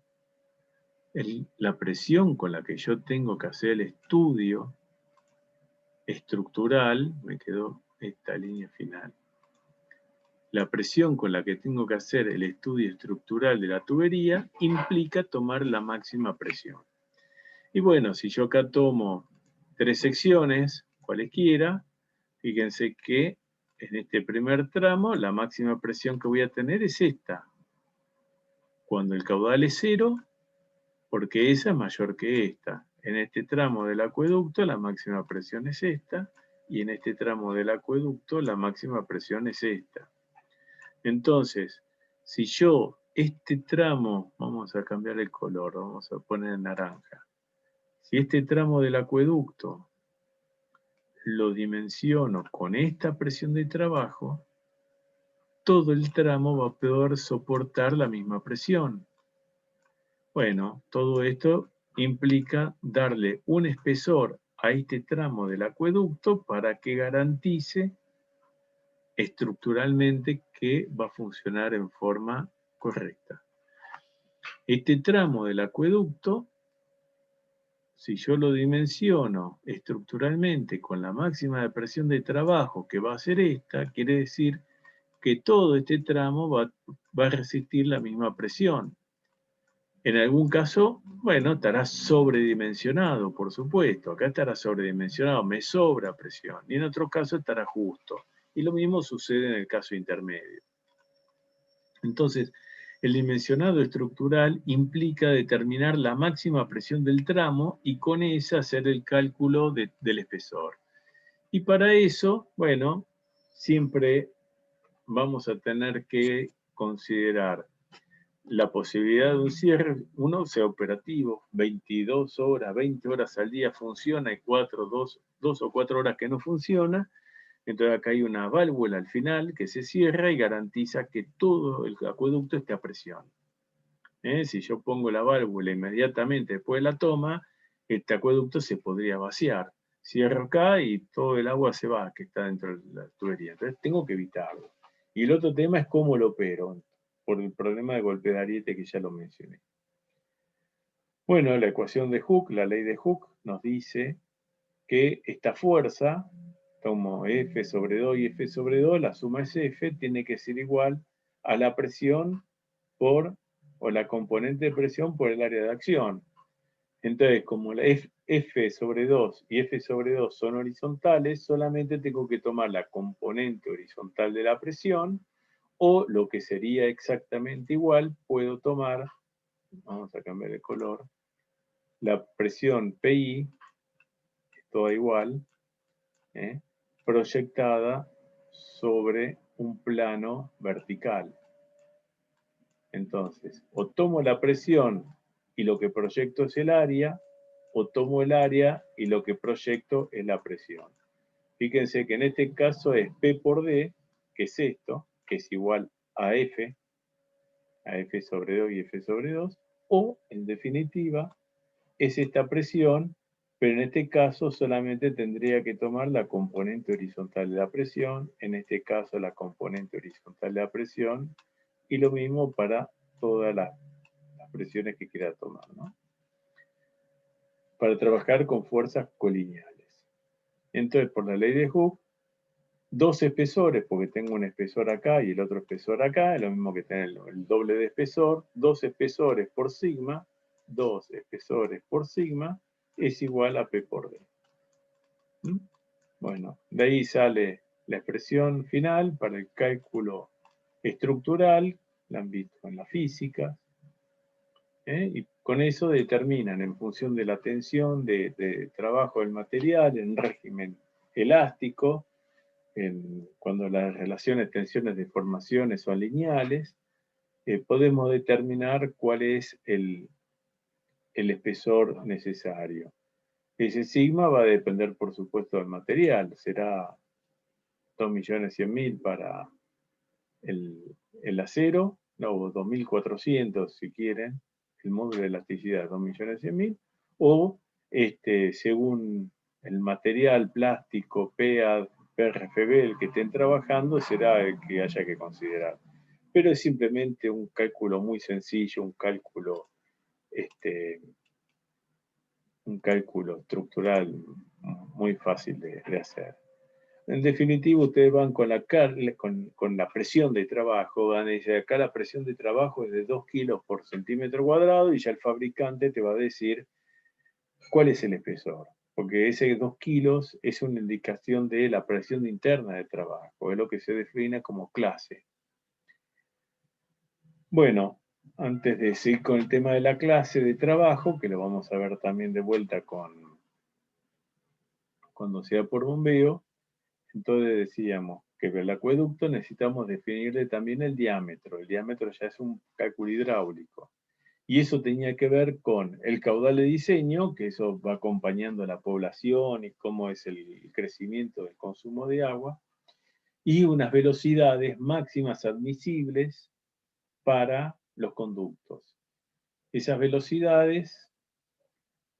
la presión con la que yo tengo que hacer el estudio estructural, me quedó esta línea final. La presión con la que tengo que hacer el estudio estructural de la tubería implica tomar la máxima presión. Y bueno, si yo acá tomo 3 secciones, cualesquiera, fíjense que en este primer tramo la máxima presión que voy a tener es esta. Cuando el caudal es cero, porque esa es mayor que esta. En este tramo del acueducto la máxima presión es esta, y en este tramo del acueducto la máxima presión es esta. Entonces, si yo este tramo, vamos a cambiar el color, vamos a poner en naranja. Si este tramo del acueducto lo dimensiono con esta presión de trabajo, todo el tramo va a poder soportar la misma presión. Bueno, todo esto implica darle un espesor a este tramo del acueducto para que garantice estructuralmente que va a funcionar en forma correcta. Este tramo del acueducto, si yo lo dimensiono estructuralmente con la máxima de presión de trabajo, que va a ser esta, quiere decir que todo este tramo va a resistir la misma presión. En algún caso, bueno, estará sobredimensionado, por supuesto. Acá estará sobredimensionado, me sobra presión. Y en otro caso estará justo. Y lo mismo sucede en el caso intermedio. Entonces, el dimensionado estructural implica determinar la máxima presión del tramo y con esa hacer el cálculo del espesor. Y para eso, bueno, siempre vamos a tener que considerar la posibilidad de un cierre, uno sea operativo, 22 horas, 20 horas al día funciona, y 2 o 4 horas que no funciona, entonces acá hay una válvula al final que se cierra y garantiza que todo el acueducto esté a presión. Si yo pongo la válvula inmediatamente después de la toma, este acueducto se podría vaciar. Cierro acá y todo el agua se va, que está dentro de la tubería. Entonces tengo que evitarlo. Y el otro tema es cómo lo opero, por el problema de golpe de ariete que ya lo mencioné. Bueno, la ecuación de Hooke, la ley de Hooke, nos dice que esta fuerza, como F sobre 2 y F sobre 2, la suma es F, tiene que ser igual a la presión por, o la componente de presión por el área de acción. Entonces, como la F sobre 2 y F sobre 2 son horizontales, solamente tengo que tomar la componente horizontal de la presión, o lo que sería exactamente igual, puedo tomar vamos a cambiar el color, la presión PI es toda igual, proyectada sobre un plano vertical. Entonces, o tomo la presión y lo que proyecto es el área, o tomo el área y lo que proyecto es la presión. Fíjense que en este caso es P por D, que es esto, que es igual a F sobre 2 y F sobre 2, o, en definitiva, es esta presión, pero en este caso solamente tendría que tomar la componente horizontal de la presión, en este caso la componente horizontal de la presión, y lo mismo para todas las presiones que quiera tomar, ¿no? Para trabajar con fuerzas colineales. Entonces, por la ley de Hooke, dos espesores, porque tengo un espesor acá y el otro espesor acá, es lo mismo que tener el doble de espesor, dos espesores por sigma es igual a P por D. Bueno, de ahí sale la expresión final para el cálculo estructural, la han visto en la física, y con eso determinan en función de la tensión de trabajo del material en régimen elástico, cuando las relaciones tensiones-deformaciones son lineales, podemos determinar cuál es el espesor necesario. Ese sigma va a depender, por supuesto, del material. Será 2.100.000 para el acero, no, 2.400 si quieren, el módulo de elasticidad 2.100.000, o según el material plástico, PEAD, PRFB, el que estén trabajando, será el que haya que considerar. Pero es simplemente un cálculo muy sencillo, un cálculo estructural muy fácil de hacer. En definitiva, ustedes van con la presión de trabajo, van a decir, acá la presión de trabajo es de 2 kilos por centímetro cuadrado y ya el fabricante te va a decir cuál es el espesor, porque ese 2 kilos es una indicación de la presión interna de trabajo, es lo que se define como clase. Bueno, antes de seguir con el tema de la clase de trabajo, que lo vamos a ver también de vuelta cuando sea por bombeo, entonces decíamos que el acueducto necesitamos definirle también el diámetro. El diámetro ya es un cálculo hidráulico. Y eso tenía que ver con el caudal de diseño, que eso va acompañando a la población y cómo es el crecimiento del consumo de agua, y unas velocidades máximas admisibles para los conductos. Esas velocidades,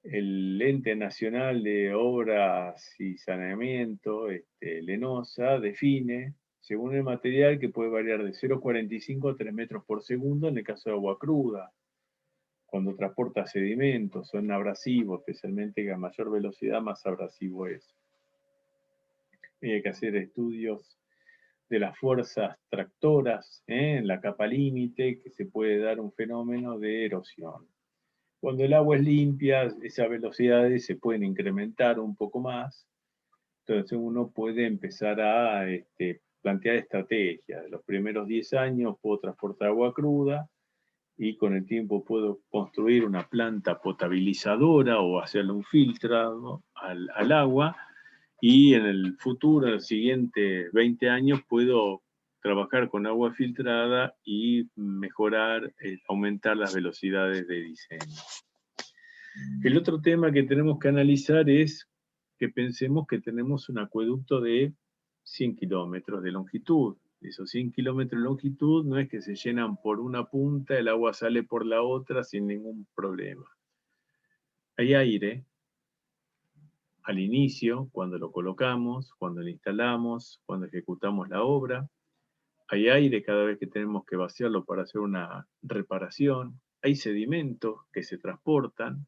el Ente Nacional de Obras y Saneamiento, el ENOSA, define, según el material, que puede variar de 0,45 a 3 metros por segundo en el caso de agua cruda. Cuando transporta sedimentos, son abrasivos, especialmente que a mayor velocidad más abrasivo es. Hay que hacer estudios de las fuerzas tractoras en la capa límite, que se puede dar un fenómeno de erosión. Cuando el agua es limpia, esas velocidades se pueden incrementar un poco más. Entonces uno puede empezar a plantear estrategias. Los primeros 10 años puedo transportar agua cruda y con el tiempo puedo construir una planta potabilizadora o hacerle un filtrado al agua. Y en el futuro, en los siguientes 20 años, puedo trabajar con agua filtrada y mejorar, aumentar las velocidades de diseño. El otro tema que tenemos que analizar es que pensemos que tenemos un acueducto de 100 kilómetros de longitud. Esos 100 kilómetros de longitud no es que se llenan por una punta, el agua sale por la otra sin ningún problema. Hay aire al inicio, cuando lo colocamos, cuando lo instalamos, cuando ejecutamos la obra. Hay aire cada vez que tenemos que vaciarlo para hacer una reparación. Hay sedimentos que se transportan.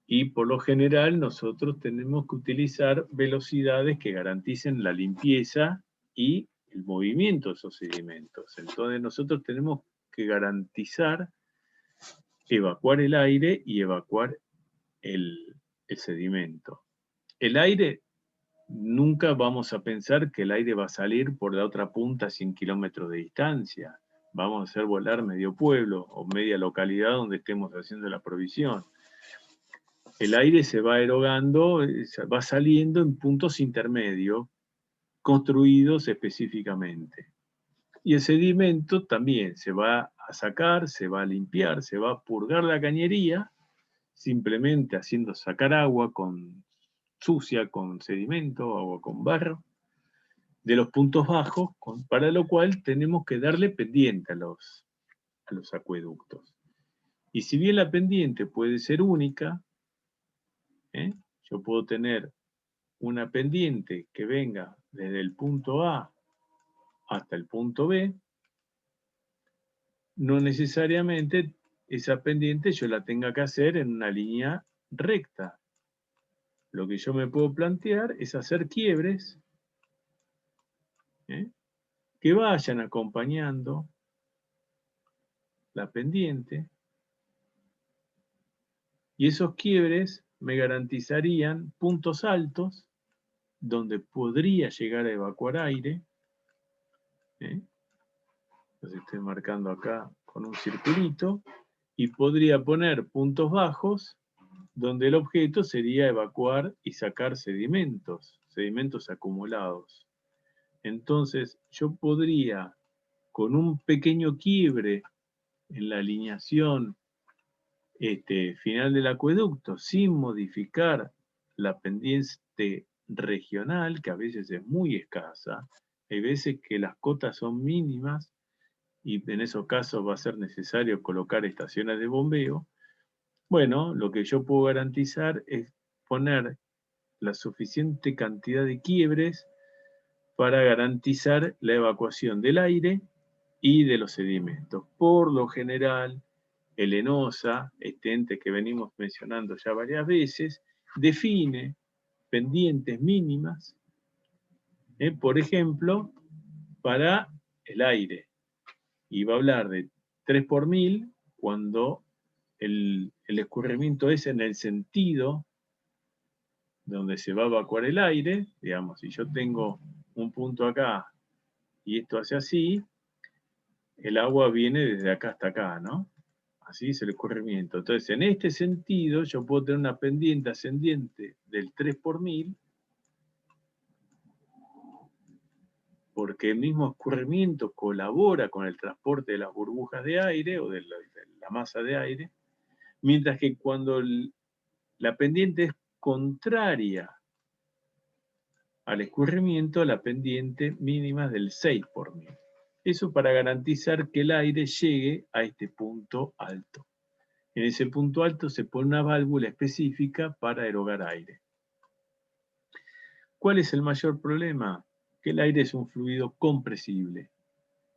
Y por lo general nosotros tenemos que utilizar velocidades que garanticen la limpieza y el movimiento de esos sedimentos. Entonces nosotros tenemos que garantizar evacuar el aire y evacuar el sedimento. El aire, nunca vamos a pensar que el aire va a salir por la otra punta a 100 kilómetros de distancia. vamos a hacer volar medio pueblo o media localidad donde estemos haciendo la provisión. El aire se va erogando, va saliendo en puntos intermedios, construidos específicamente. Y el sedimento también se va a sacar, se va a limpiar, se va a purgar la cañería, simplemente haciendo sacar agua sucia con sedimento, agua con barro, de los puntos bajos, para lo cual tenemos que darle pendiente a los acueductos. Y si bien la pendiente puede ser única, yo puedo tener una pendiente que venga desde el punto A hasta el punto B, no necesariamente esa pendiente yo la tenga que hacer en una línea recta. Lo que yo me puedo plantear es hacer quiebres que vayan acompañando la pendiente, y esos quiebres me garantizarían puntos altos donde podría llegar a evacuar aire. Los estoy marcando acá con un circulito, y podría poner puntos bajos donde el objeto sería evacuar y sacar sedimentos acumulados. Entonces yo podría, con un pequeño quiebre en la alineación final del acueducto, sin modificar la pendiente regional, que a veces es muy escasa, hay veces que las cotas son mínimas, y en esos casos va a ser necesario colocar estaciones de bombeo. Bueno, lo que yo puedo garantizar es poner la suficiente cantidad de quiebres para garantizar la evacuación del aire y de los sedimentos. Por lo general, el ENOSA, este ente que venimos mencionando ya varias veces, define pendientes mínimas, por ejemplo, para el aire. Y va a hablar de 3 por 1000 cuando el escurrimiento es en el sentido donde se va a evacuar el aire. Digamos, si yo tengo un punto acá y esto hace así, el agua viene desde acá hasta acá, ¿no? Así es el escurrimiento. Entonces, en este sentido, yo puedo tener una pendiente ascendiente del 3 por 1000, porque el mismo escurrimiento colabora con el transporte de las burbujas de aire o de la masa de aire, mientras que cuando la pendiente es contraria al escurrimiento, la pendiente mínima es del 6 por 1000. Eso para garantizar que el aire llegue a este punto alto. En ese punto alto se pone una válvula específica para erogar aire. ¿Cuál es el mayor problema? Que el aire es un fluido compresible.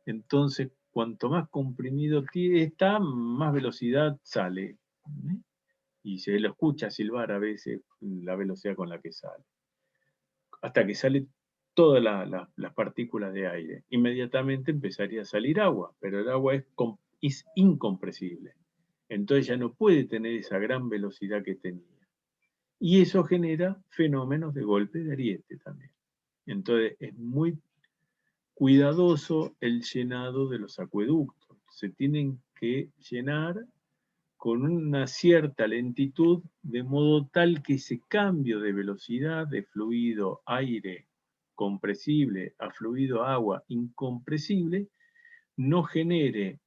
Entonces, cuanto más comprimido está, más velocidad sale. Y se lo escucha silbar a veces la velocidad con la que sale. Hasta que sale todas las partículas de aire. Inmediatamente empezaría a salir agua, pero el agua es incompresible. Entonces ya no puede tener esa gran velocidad que tenía. Y eso genera fenómenos de golpe de ariete también. Entonces es muy cuidadoso el llenado de los acueductos. Se tienen que llenar con una cierta lentitud, de modo tal que ese cambio de velocidad de fluido aire compresible a fluido agua incompresible no genere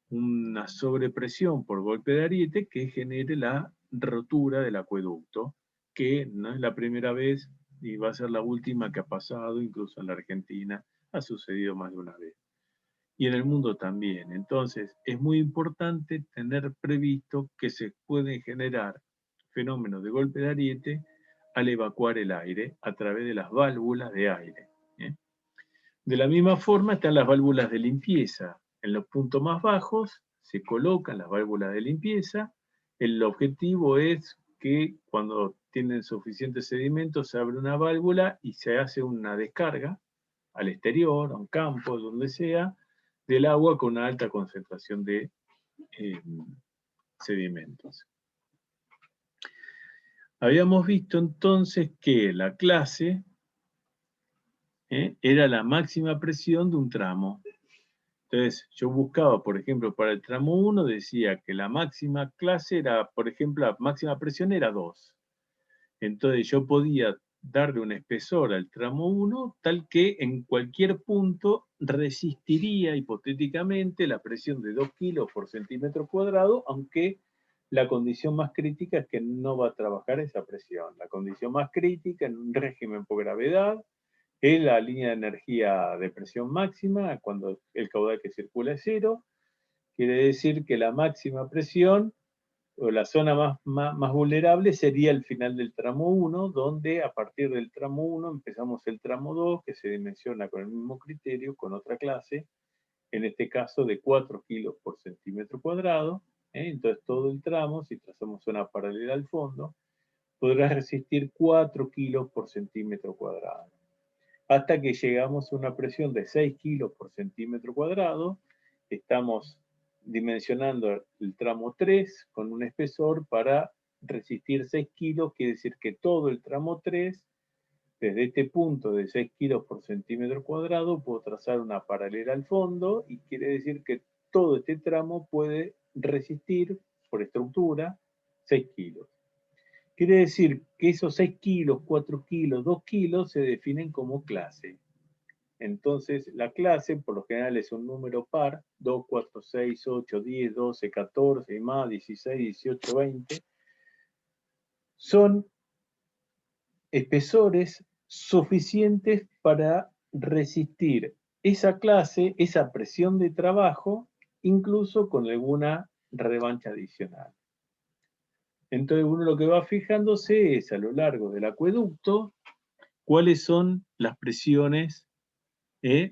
una sobrepresión por golpe de ariete que genere la rotura del acueducto, que no es la primera vez y va a ser la última que ha pasado, incluso en la Argentina ha sucedido más de una vez. Y en el mundo también. Entonces, es muy importante tener previsto que se pueden generar fenómenos de golpe de ariete al evacuar el aire a través de las válvulas de aire. De la misma forma están las válvulas de limpieza. En los puntos más bajos se colocan las válvulas de limpieza. El objetivo es que cuando tienen suficiente sedimento se abre una válvula y se hace una descarga al exterior, a un campo, donde sea, del agua con una alta concentración de sedimentos. Habíamos visto entonces que la clase era la máxima presión de un tramo. Entonces, yo buscaba, por ejemplo, para el tramo 1 decía que la máxima clase era, por ejemplo, la máxima presión era 2. Entonces yo podía darle un espesor al tramo 1 tal que en cualquier punto resistiría hipotéticamente la presión de 2 kilos por centímetro cuadrado, aunque la condición más crítica es que no va a trabajar esa presión. La condición más crítica en un régimen por gravedad es la línea de energía de presión máxima, cuando el caudal que circula es cero. Quiere decir que la máxima presión o la zona más vulnerable sería el final del tramo 1, donde a partir del tramo 1 empezamos el tramo 2, que se dimensiona con el mismo criterio, con otra clase, en este caso de 4 kilos por centímetro cuadrado. Entonces todo el tramo, si trazamos una paralela al fondo, podrá resistir 4 kilos por centímetro cuadrado, hasta que llegamos a una presión de 6 kilos por centímetro cuadrado. Estamos dimensionando el tramo 3 con un espesor para resistir 6 kilos, quiere decir que todo el tramo 3, desde este punto de 6 kilos por centímetro cuadrado, puedo trazar una paralela al fondo y quiere decir que todo este tramo puede resistir, por estructura, 6 kilos. Quiere decir que esos 6 kilos, 4 kilos, 2 kilos se definen como clase. Entonces, la clase por lo general es un número par, 2, 4, 6, 8, 10, 12, 14 y más, 16, 18, 20. Son espesores suficientes para resistir esa clase, esa presión de trabajo, incluso con alguna revancha adicional. Entonces uno lo que va fijándose es a lo largo del acueducto cuáles son las presiones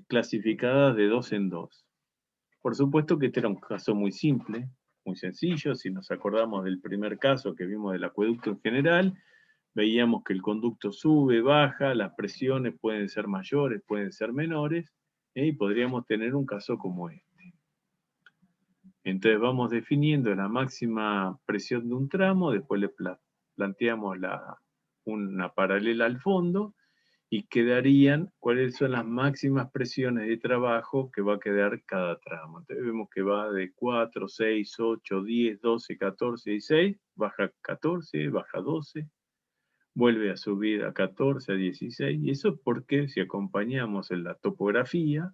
clasificadas de 2 en 2. Por supuesto que este era un caso muy simple, muy sencillo. Si nos acordamos del primer caso que vimos del acueducto en general, veíamos que el conducto sube, baja, las presiones pueden ser mayores, pueden ser menores, y podríamos tener un caso como este. Entonces vamos definiendo la máxima presión de un tramo, después le planteamos una paralela al fondo, y quedarían cuáles son las máximas presiones de trabajo que va a quedar cada tramo. Entonces vemos que va de 4, 6, 8, 10, 12, 14, 16, baja 14, baja 12, vuelve a subir a 14, a 16, y eso es porque si acompañamos en la topografía,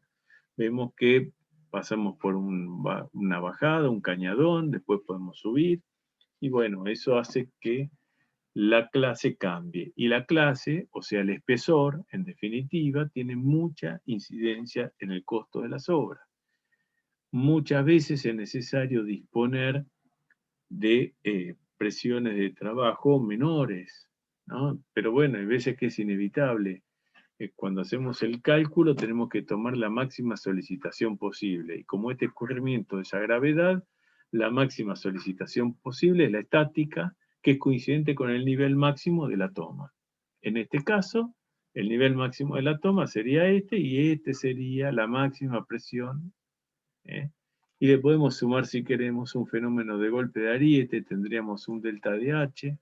vemos que pasamos por una bajada, un cañadón, después podemos subir, y bueno, eso hace que la clase cambie. Y la clase, o sea, el espesor, en definitiva, tiene mucha incidencia en el costo de las obras. Muchas veces es necesario disponer de presiones de trabajo menores, ¿no? Pero bueno, hay veces que es inevitable. Cuando hacemos el cálculo tenemos que tomar la máxima solicitación posible. Y como este escurrimiento es a gravedad, la máxima solicitación posible es la estática, que es coincidente con el nivel máximo de la toma. En este caso, el nivel máximo de la toma sería este, y este sería la máxima presión. Y le podemos sumar, si queremos, un fenómeno de golpe de ariete, tendríamos un delta de H,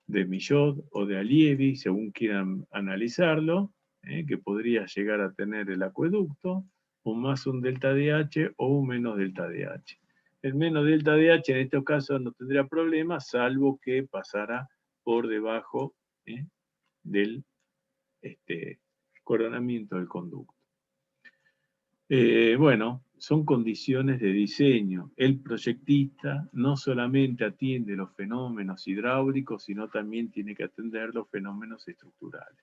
de Millot o de Allievi, según quieran analizarlo, que podría llegar a tener el acueducto, o más un delta de H o un menos delta de H. El menos delta de H en estos casos no tendría problema, salvo que pasara por debajo del coronamiento del conducto. Bueno, son condiciones de diseño. El proyectista no solamente atiende los fenómenos hidráulicos, sino también tiene que atender los fenómenos estructurales.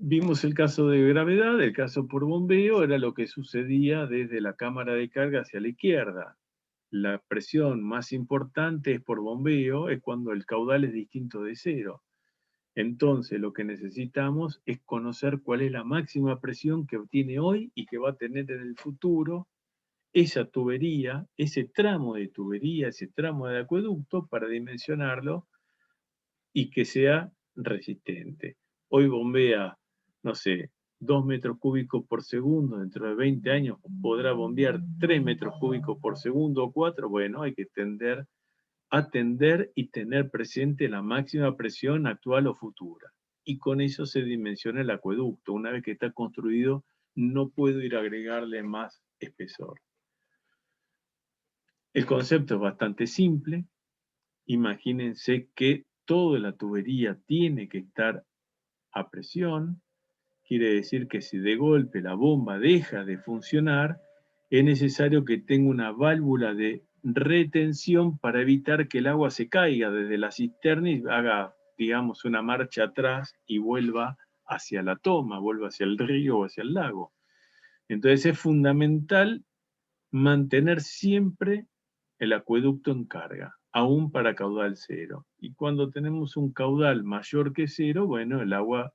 Vimos el caso de gravedad, el caso por bombeo, era lo que sucedía desde la cámara de carga hacia la izquierda. La presión más importante es por bombeo, es cuando el caudal es distinto de cero. Entonces, lo que necesitamos es conocer cuál es la máxima presión que obtiene hoy y que va a tener en el futuro esa tubería, ese tramo de tubería, ese tramo de acueducto para dimensionarlo y que sea resistente. Hoy bombea, no sé, 2 metros cúbicos por segundo, dentro de 20 años podrá bombear 3 metros cúbicos por segundo o 4. Bueno, hay que atender y tener presente la máxima presión actual o futura. Y con eso se dimensiona el acueducto, una vez que está construido no puedo ir a agregarle más espesor. El concepto es bastante simple. Imagínense que toda la tubería tiene que estar a presión. Quiere decir que si de golpe la bomba deja de funcionar, es necesario que tenga una válvula de retención para evitar que el agua se caiga desde la cisterna y haga, digamos, una marcha atrás y vuelva hacia la toma, vuelva hacia el río o hacia el lago. Entonces es fundamental mantener siempre el acueducto en carga, aún para caudal cero. Y cuando tenemos un caudal mayor que cero, bueno, el agua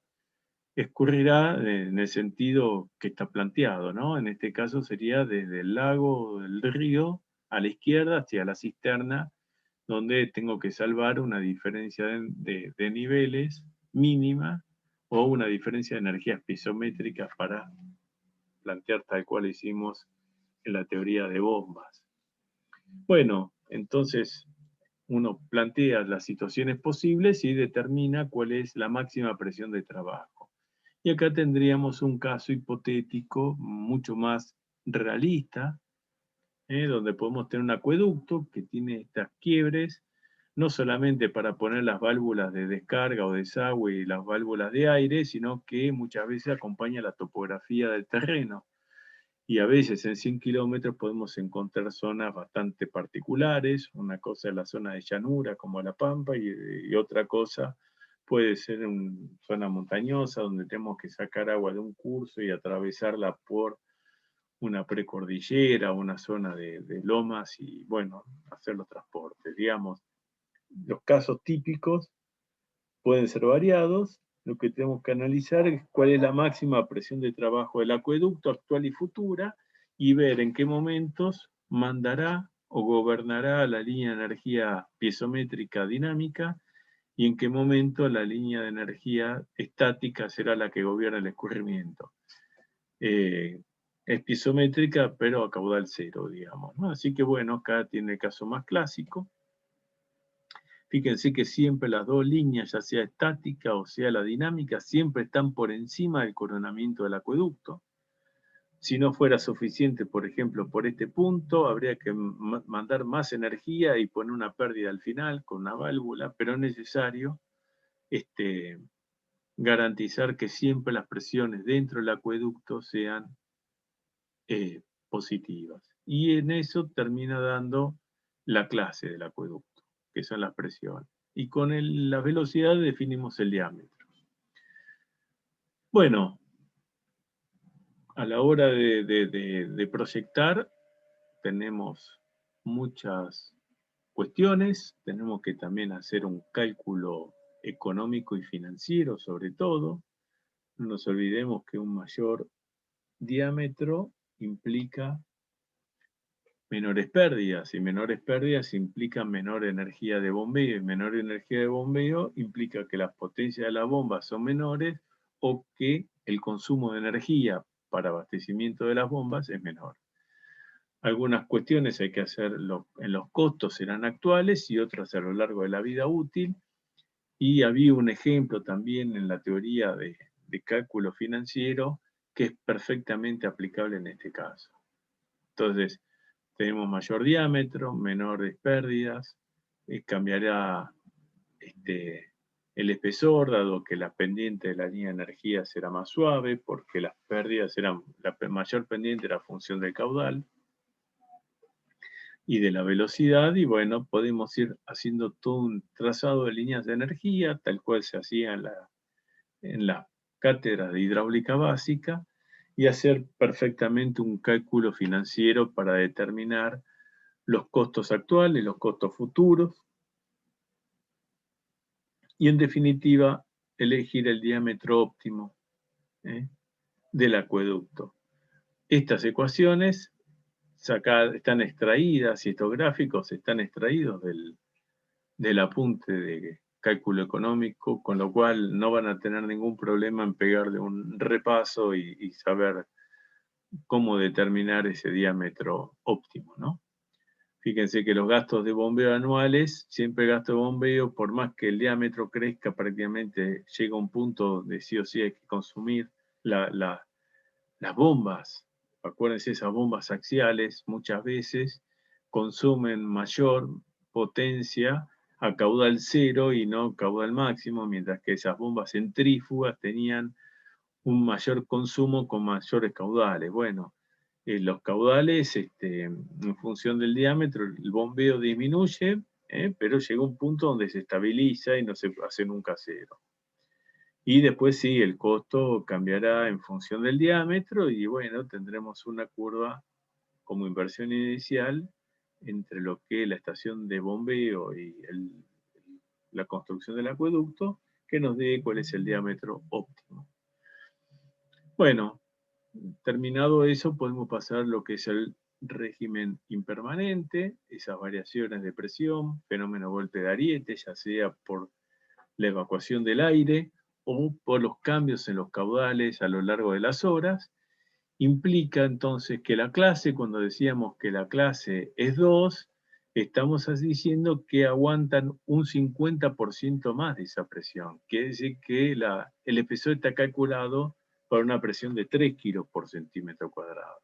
escurrirá en el sentido que está planteado, ¿no? En este caso sería desde el lago o del río a la izquierda hacia la cisterna, donde tengo que salvar una diferencia de niveles mínima o una diferencia de energías pisométricas para plantear tal cual hicimos en la teoría de bombas. Bueno, entonces uno plantea las situaciones posibles y determina cuál es la máxima presión de trabajo. Y acá tendríamos un caso hipotético mucho más realista, donde podemos tener un acueducto que tiene estas quiebres, no solamente para poner las válvulas de descarga o desagüe y las válvulas de aire, sino que muchas veces acompaña la topografía del terreno. Y a veces en 100 kilómetros podemos encontrar zonas bastante particulares. Una cosa es la zona de llanura, como la Pampa, y otra cosa puede ser una zona montañosa donde tenemos que sacar agua de un curso y atravesarla por una precordillera, una zona de lomas y, bueno, hacer los transportes. Digamos, los casos típicos pueden ser variados. Lo que tenemos que analizar es cuál es la máxima presión de trabajo del acueducto actual y futura y ver en qué momentos mandará o gobernará la línea de energía piezométrica dinámica y en qué momento la línea de energía estática será la que gobierna el escurrimiento. Es piezométrica, pero a caudal cero, digamos, ¿no? Así que bueno, acá tiene el caso más clásico. Fíjense que siempre las dos líneas, ya sea estática o sea la dinámica, siempre están por encima del coronamiento del acueducto. Si no fuera suficiente, por ejemplo, por este punto, habría que mandar más energía y poner una pérdida al final con una válvula, pero es necesario garantizar que siempre las presiones dentro del acueducto sean positivas. Y en eso termina dando la clase del acueducto, que son las presiones. Y con la velocidad definimos el diámetro. Bueno, a la hora de proyectar tenemos muchas cuestiones, tenemos que también hacer un cálculo económico y financiero sobre todo. No nos olvidemos que un mayor diámetro implica menores pérdidas, y menores pérdidas implican menor energía de bombeo, y menor energía de bombeo implica que las potencias de las bombas son menores o que el consumo de energía para abastecimiento de las bombas es menor. Algunas cuestiones hay que hacer en los costos serán actuales y otras a lo largo de la vida útil, y había un ejemplo también en la teoría de cálculo financiero que es perfectamente aplicable en este caso. Entonces, tenemos mayor diámetro, menores pérdidas, cambiará el espesor, dado que la pendiente de la línea de energía será más suave, porque las pérdidas serán, la mayor pendiente era función del caudal y de la velocidad, y bueno, podemos ir haciendo todo un trazado de líneas de energía, tal cual se hacía en la cátedra de hidráulica básica, y hacer perfectamente un cálculo financiero para determinar los costos actuales, los costos futuros, y en definitiva elegir el diámetro óptimo del acueducto. Estas ecuaciones están extraídas y estos gráficos están extraídos del apunte de cálculo económico, con lo cual no van a tener ningún problema en pegarle un repaso y saber cómo determinar ese diámetro óptimo, ¿no? Fíjense que los gastos de bombeo anuales, siempre gasto de bombeo, por más que el diámetro crezca, prácticamente llega a un punto de sí o sí hay que consumir Las bombas, acuérdense, esas bombas axiales muchas veces consumen mayor potencia a caudal cero y no caudal máximo, mientras que esas bombas centrífugas tenían un mayor consumo con mayores caudales. Bueno, los caudales, en función del diámetro, el bombeo disminuye, pero llega un punto donde se estabiliza y no se hace nunca cero. Y después sí, el costo cambiará en función del diámetro y bueno, tendremos una curva como inversión inicial entre lo que es la estación de bombeo y la construcción del acueducto, que nos dé cuál es el diámetro óptimo. Bueno, terminado eso, podemos pasar a lo que es el régimen impermanente, esas variaciones de presión, fenómeno golpe de ariete, ya sea por la evacuación del aire o por los cambios en los caudales a lo largo de las horas. Implica entonces que la clase, cuando decíamos que la clase es 2, estamos diciendo que aguantan un 50% más de esa presión. Quiere decir que el espesor está calculado para una presión de 3 kilos por centímetro cuadrado.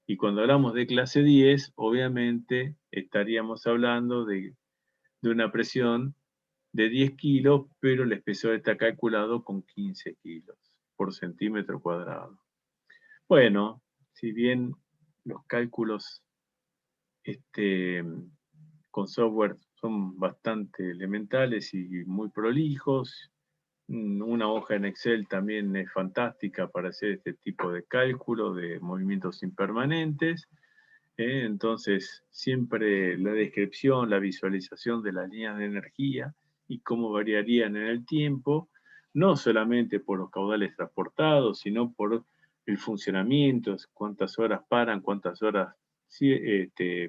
Y cuando hablamos de clase 10, obviamente estaríamos hablando de una presión de 10 kilos, pero el espesor está calculado con 15 kilos por centímetro cuadrado. Bueno, si bien los cálculos con software son bastante elementales y muy prolijos, una hoja en Excel también es fantástica para hacer este tipo de cálculo de movimientos impermanentes. Entonces, siempre la descripción, la visualización de las líneas de energía y cómo variarían en el tiempo, no solamente por los caudales transportados, sino por el funcionamiento, cuántas horas paran, cuántas horas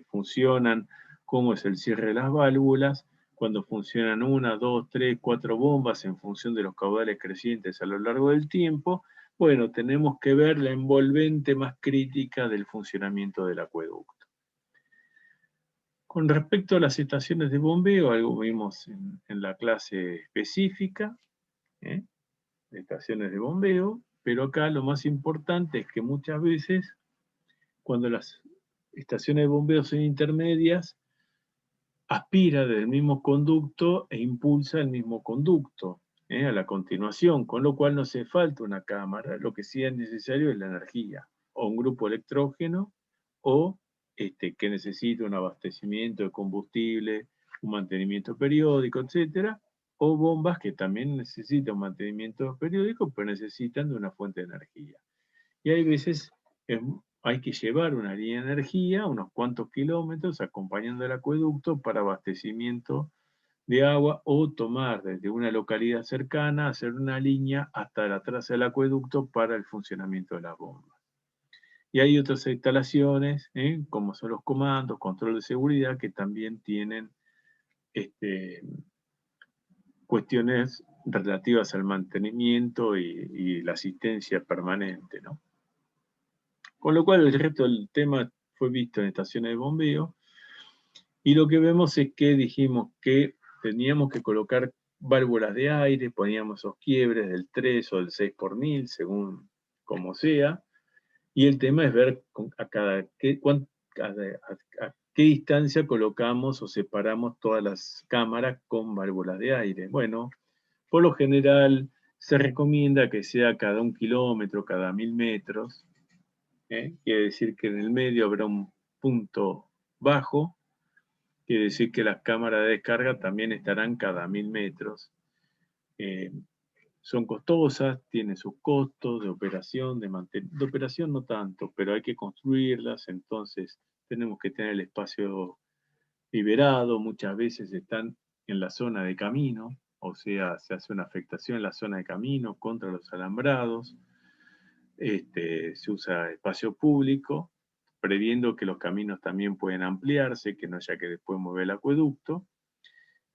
funcionan, cómo es el cierre de las válvulas, cuando funcionan 1, 2, 3, 4 bombas en función de los caudales crecientes a lo largo del tiempo. Bueno, tenemos que ver la envolvente más crítica del funcionamiento del acueducto. Con respecto a las estaciones de bombeo, algo vimos en la clase específica, de estaciones de bombeo, pero acá lo más importante es que muchas veces, cuando las estaciones de bombeo son intermedias, aspira del mismo conducto e impulsa el mismo conducto a la continuación, con lo cual no hace falta una cámara, lo que sí es necesario es la energía, o un grupo electrógeno, o que necesita un abastecimiento de combustible, un mantenimiento periódico, etcétera, o bombas que también necesitan un mantenimiento periódico, pero necesitan de una fuente de energía. Y hay veces hay que llevar una línea de energía unos cuantos kilómetros acompañando el acueducto para abastecimiento de agua o tomar desde una localidad cercana, hacer una línea hasta la traza del acueducto para el funcionamiento de las bombas. Y hay otras instalaciones, como son los comandos, control de seguridad, que también tienen cuestiones relativas al mantenimiento y la asistencia permanente, ¿no? Con lo cual el resto del tema fue visto en estaciones de bombeo. Y lo que vemos es que dijimos que teníamos que colocar válvulas de aire, poníamos esos quiebres del 3 o del 6 por 1000, según como sea. Y el tema es ver a qué distancia colocamos o separamos todas las cámaras con válvulas de aire. Bueno, por lo general se recomienda que sea cada 1 kilómetro, cada 1000 metros. Quiere decir que en el medio habrá un punto bajo, quiere decir que las cámaras de descarga también estarán cada 1000 metros. Son costosas, tienen sus costos de operación, de operación no tanto, pero hay que construirlas, entonces tenemos que tener el espacio liberado, muchas veces están en la zona de camino, o sea, se hace una afectación en la zona de camino contra los alambrados. Se usa espacio público, previendo que los caminos también pueden ampliarse, que no haya que después mover el acueducto,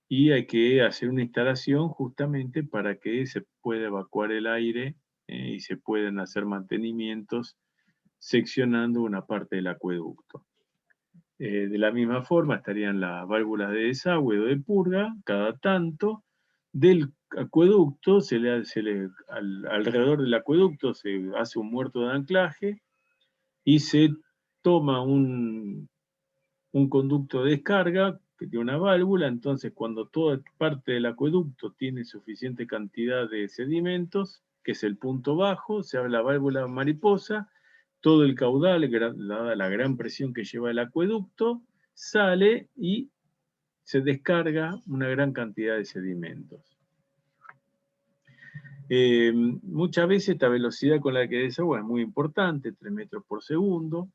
y hay que hacer una instalación justamente para que se pueda evacuar el aire y se puedan hacer mantenimientos seccionando una parte del acueducto. De la misma forma estarían las válvulas de desagüe o de purga, cada tanto, del acueducto, alrededor del acueducto se hace un muerto de anclaje y se toma un conducto de descarga que tiene una válvula. Entonces cuando toda parte del acueducto tiene suficiente cantidad de sedimentos, que es el punto bajo, se abre la válvula mariposa, todo el caudal, dada la gran presión que lleva el acueducto, sale y se descarga una gran cantidad de sedimentos. Muchas veces esta velocidad con la que desagua es muy importante, 3 metros por segundo.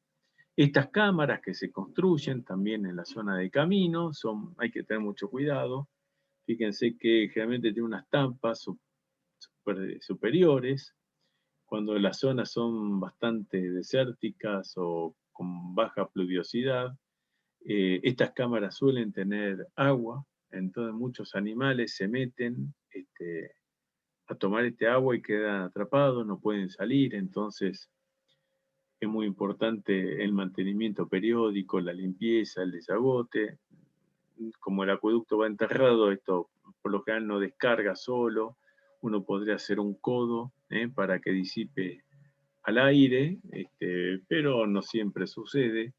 Estas cámaras que se construyen también en la zona de camino, hay que tener mucho cuidado. Fíjense que generalmente tiene unas tampas superiores. Cuando las zonas son bastante desérticas o con baja pluviosidad, estas cámaras suelen tener agua, entonces muchos animales se meten a tomar este agua y quedan atrapados, no pueden salir. Entonces es muy importante el mantenimiento periódico, la limpieza, el desagote. Como el acueducto va enterrado, esto por lo general no descarga solo. Uno podría hacer un codo para que disipe al aire, pero no siempre sucede.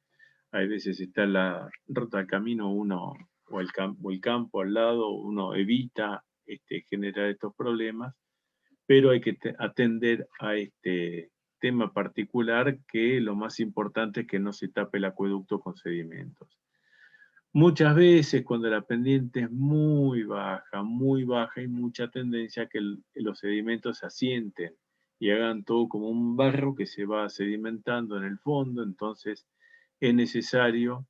Hay veces está la ruta del camino o el campo al lado, uno evita generar estos problemas, pero hay que atender a este tema particular, que lo más importante es que no se tape el acueducto con sedimentos. Muchas veces cuando la pendiente es muy baja, hay mucha tendencia a que los sedimentos se asienten y hagan todo como un barro que se va sedimentando en el fondo. Entonces es necesario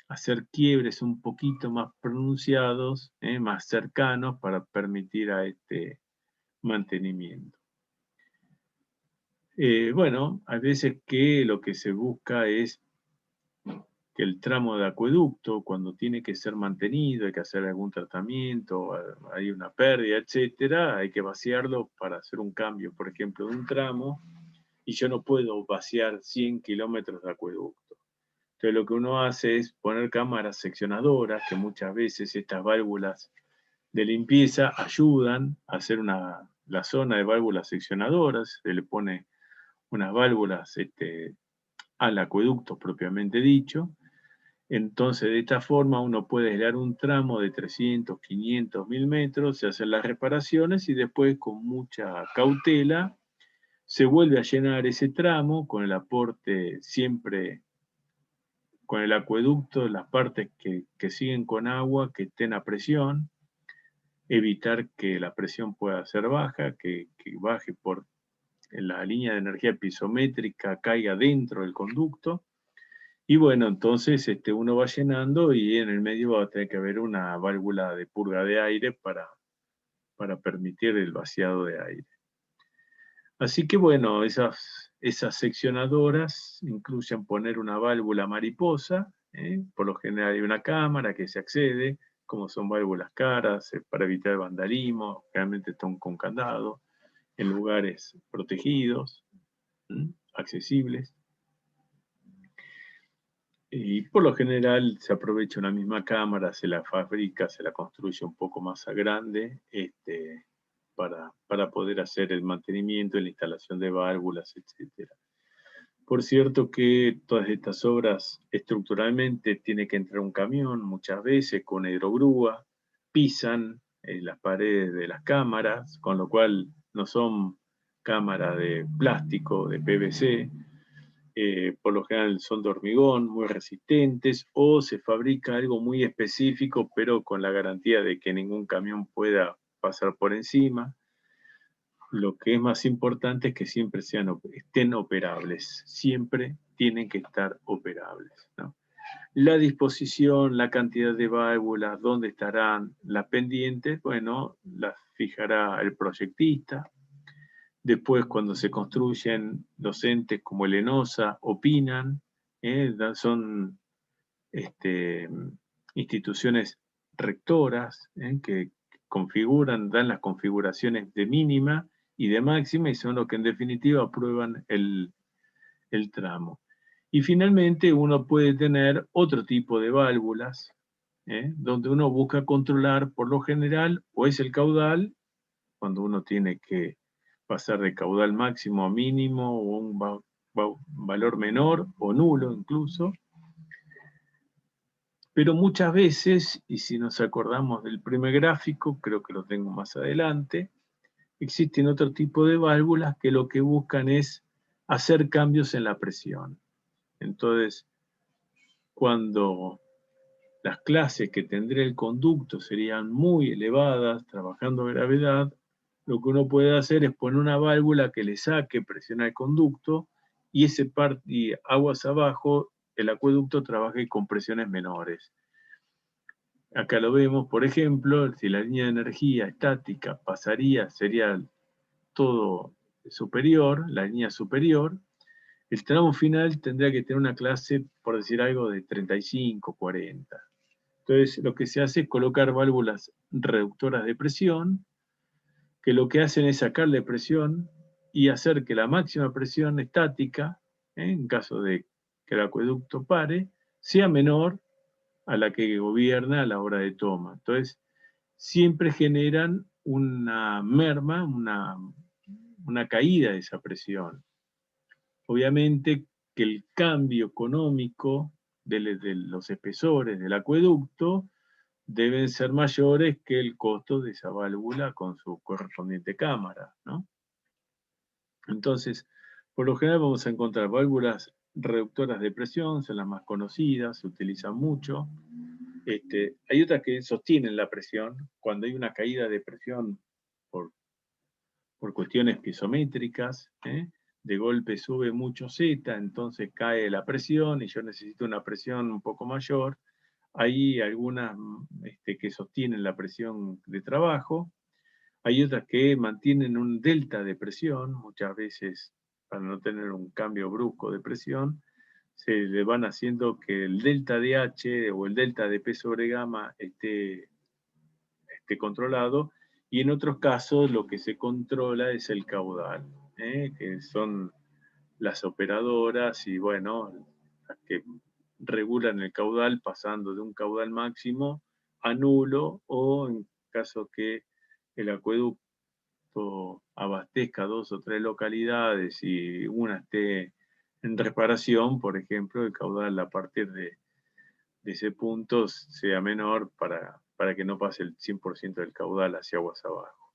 hacer quiebres un poquito más pronunciados, más cercanos, para permitir a este mantenimiento. Bueno, hay veces que lo que se busca es que el tramo de acueducto, cuando tiene que ser mantenido, hay que hacer algún tratamiento, hay una pérdida, etcétera, hay que vaciarlo para hacer un cambio, por ejemplo, de un tramo, y yo no puedo vaciar 100 kilómetros de acueducto. Entonces lo que uno hace es poner cámaras seccionadoras, que muchas veces estas válvulas de limpieza ayudan a hacer la zona de válvulas seccionadoras. Se le pone unas válvulas al acueducto propiamente dicho. Entonces, de esta forma uno puede aislar un tramo de 300, 500, 1000 metros, se hacen las reparaciones y después, con mucha cautela, se vuelve a llenar ese tramo con el aporte siempre con el acueducto, las partes que siguen con agua, que estén a presión, evitar que la presión pueda ser baja, que baje por la línea de energía pisométrica, caiga dentro del conducto. Y bueno, entonces uno va llenando y en el medio va a tener que haber una válvula de purga de aire para permitir el vaciado de aire. Así que bueno, esas seccionadoras incluyen poner una válvula mariposa. Por lo general hay una cámara que se accede, como son válvulas caras, para evitar vandalismo, realmente están con candado, en lugares protegidos, accesibles. Y por lo general se aprovecha una misma cámara, se la fabrica, se la construye un poco más grande, para poder hacer el mantenimiento y la instalación de válvulas, etc. Por cierto que todas estas obras estructuralmente tiene que entrar un camión muchas veces con hidrogrúa, pisan las paredes de las cámaras, con lo cual no son cámaras de plástico, de PVC. Por lo general son de hormigón, muy resistentes, o se fabrica algo muy específico, pero con la garantía de que ningún camión pueda pasar por encima. Lo que es más importante es que siempre estén operables, siempre tienen que estar operables, ¿no? La disposición, la cantidad de válvulas, dónde estarán las pendientes, bueno, las fijará el proyectista. Después, cuando se construyen, los entes como el ENOSA opinan, son instituciones rectoras que dan las configuraciones de mínima y de máxima, y son los que en definitiva aprueban el tramo. Y finalmente uno puede tener otro tipo de válvulas, donde uno busca controlar, por lo general, o es el caudal cuando uno tiene que pasar de caudal máximo a mínimo o un valor menor o nulo incluso. Pero muchas veces, y si nos acordamos del primer gráfico, creo que lo tengo más adelante, existen otro tipo de válvulas que lo que buscan es hacer cambios en la presión. Entonces, cuando las clases que tendría el conducto serían muy elevadas, trabajando gravedad, lo que uno puede hacer es poner una válvula que le saque presión al conducto y y aguas abajo, el acueducto trabaje con presiones menores. Acá lo vemos, por ejemplo, si la línea de energía estática sería todo superior, la línea superior, el tramo final tendría que tener una clase, por decir algo, de 35, 40. Entonces, lo que se hace es colocar válvulas reductoras de presión, que lo que hacen es sacarle presión y hacer que la máxima presión estática, en caso de que el acueducto pare, sea menor a la que gobierna a la hora de toma. Entonces, siempre generan una merma, una caída de esa presión. Obviamente que el cambio económico de los espesores del acueducto deben ser mayores que el costo de esa válvula con su correspondiente cámara, ¿no? Entonces, por lo general vamos a encontrar válvulas reductoras de presión, son las más conocidas, se utilizan mucho. Hay otras que sostienen la presión cuando hay una caída de presión por cuestiones piezométricas, de golpe sube mucho Z, entonces cae la presión y yo necesito una presión un poco mayor. Hay algunas que sostienen la presión de trabajo, hay otras que mantienen un delta de presión, muchas veces para no tener un cambio brusco de presión, se le van haciendo que el delta de H o el delta de P sobre gamma esté controlado, y en otros casos lo que se controla es el caudal, que son las operadoras y bueno, las que regulan el caudal pasando de un caudal máximo a nulo, o en caso que el acueducto abastezca 2 o 3 localidades y una esté en reparación, por ejemplo, el caudal a partir de ese punto sea menor para que no pase el 100% del caudal hacia aguas abajo.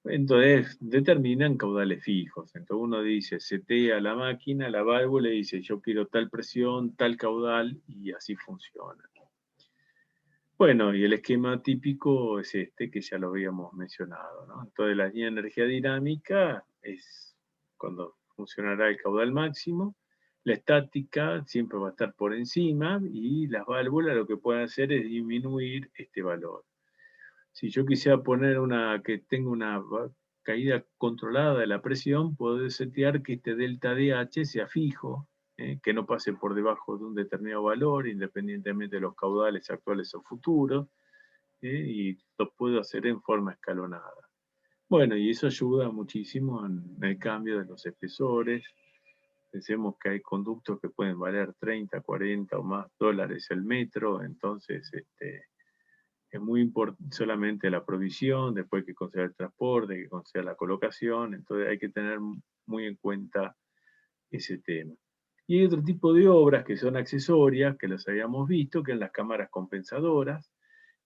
Entonces determinan caudales fijos. Entonces uno dice, setea la máquina, la válvula, y dice yo quiero tal presión, tal caudal, y así funciona. Bueno, y el esquema típico es este que ya lo habíamos mencionado, ¿no? Entonces la línea de energía dinámica es cuando funcionará el caudal máximo, la estática siempre va a estar por encima y las válvulas lo que pueden hacer es disminuir este valor. Si yo quisiera poner que tenga una caída controlada de la presión, puedo setear que este delta DH sea fijo, que no pase por debajo de un determinado valor, independientemente de los caudales actuales o futuros, y lo puedo hacer en forma escalonada. Bueno, y eso ayuda muchísimo en el cambio de los espesores. Pensemos que hay conductos que pueden valer 30, 40 o más dólares el metro, entonces es muy importante solamente la provisión, después hay que considerar el transporte, hay que considerar la colocación, entonces hay que tener muy en cuenta ese tema. Y hay otro tipo de obras que son accesorias, que las habíamos visto, que son las cámaras compensadoras,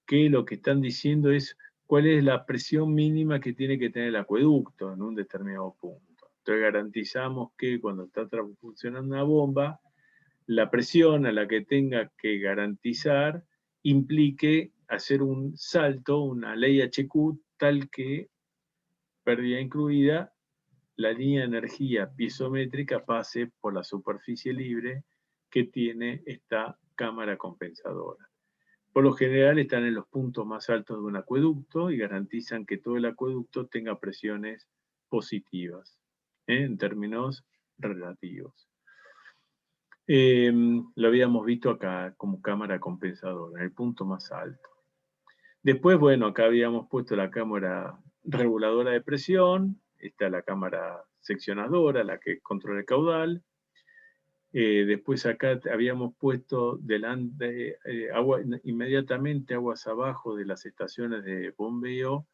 que lo que están diciendo es cuál es la presión mínima que tiene que tener el acueducto en un determinado punto. Entonces garantizamos que cuando está funcionando una bomba, la presión a la que tenga que garantizar implique hacer un salto, una ley HQ, tal que, pérdida incluida, la línea de energía piezométrica pase por la superficie libre que tiene esta cámara compensadora. Por lo general están en los puntos más altos de un acueducto y garantizan que todo el acueducto tenga presiones positivas, en términos relativos. Lo habíamos visto acá como cámara compensadora, en el punto más alto. Después, bueno, acá habíamos puesto la cámara reguladora de presión, está la cámara seccionadora, la que controla el caudal. Después acá habíamos puesto inmediatamente aguas abajo de las estaciones de bombeo,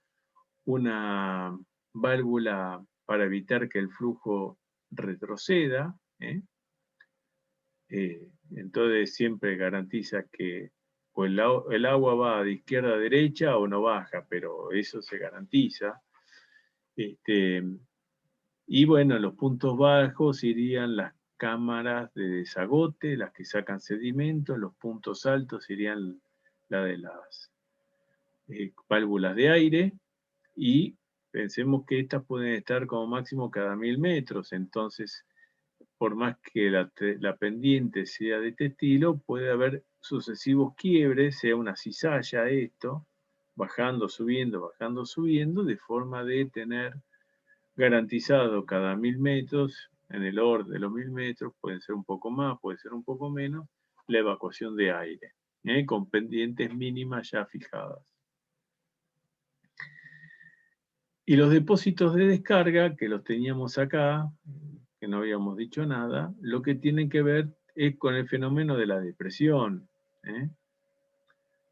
una válvula para evitar que el flujo retroceda, entonces siempre garantiza que o el agua va de izquierda a derecha o no baja, pero eso se garantiza. Y bueno, los puntos bajos irían las cámaras de desagote, las que sacan sedimentos, los puntos altos irían la de las válvulas de aire, y pensemos que estas pueden estar como máximo cada 1000 metros, entonces por más que la pendiente sea de este estilo, puede haber sucesivos quiebres, sea una cizalla esto, bajando, subiendo, de forma de tener garantizado cada 1000 metros, en el orden de los 1000 metros, pueden ser un poco más, puede ser un poco menos, la evacuación de aire, con pendientes mínimas ya fijadas. Y los depósitos de descarga, que los teníamos acá, que no habíamos dicho nada, lo que tienen que ver es con el fenómeno de la depresión.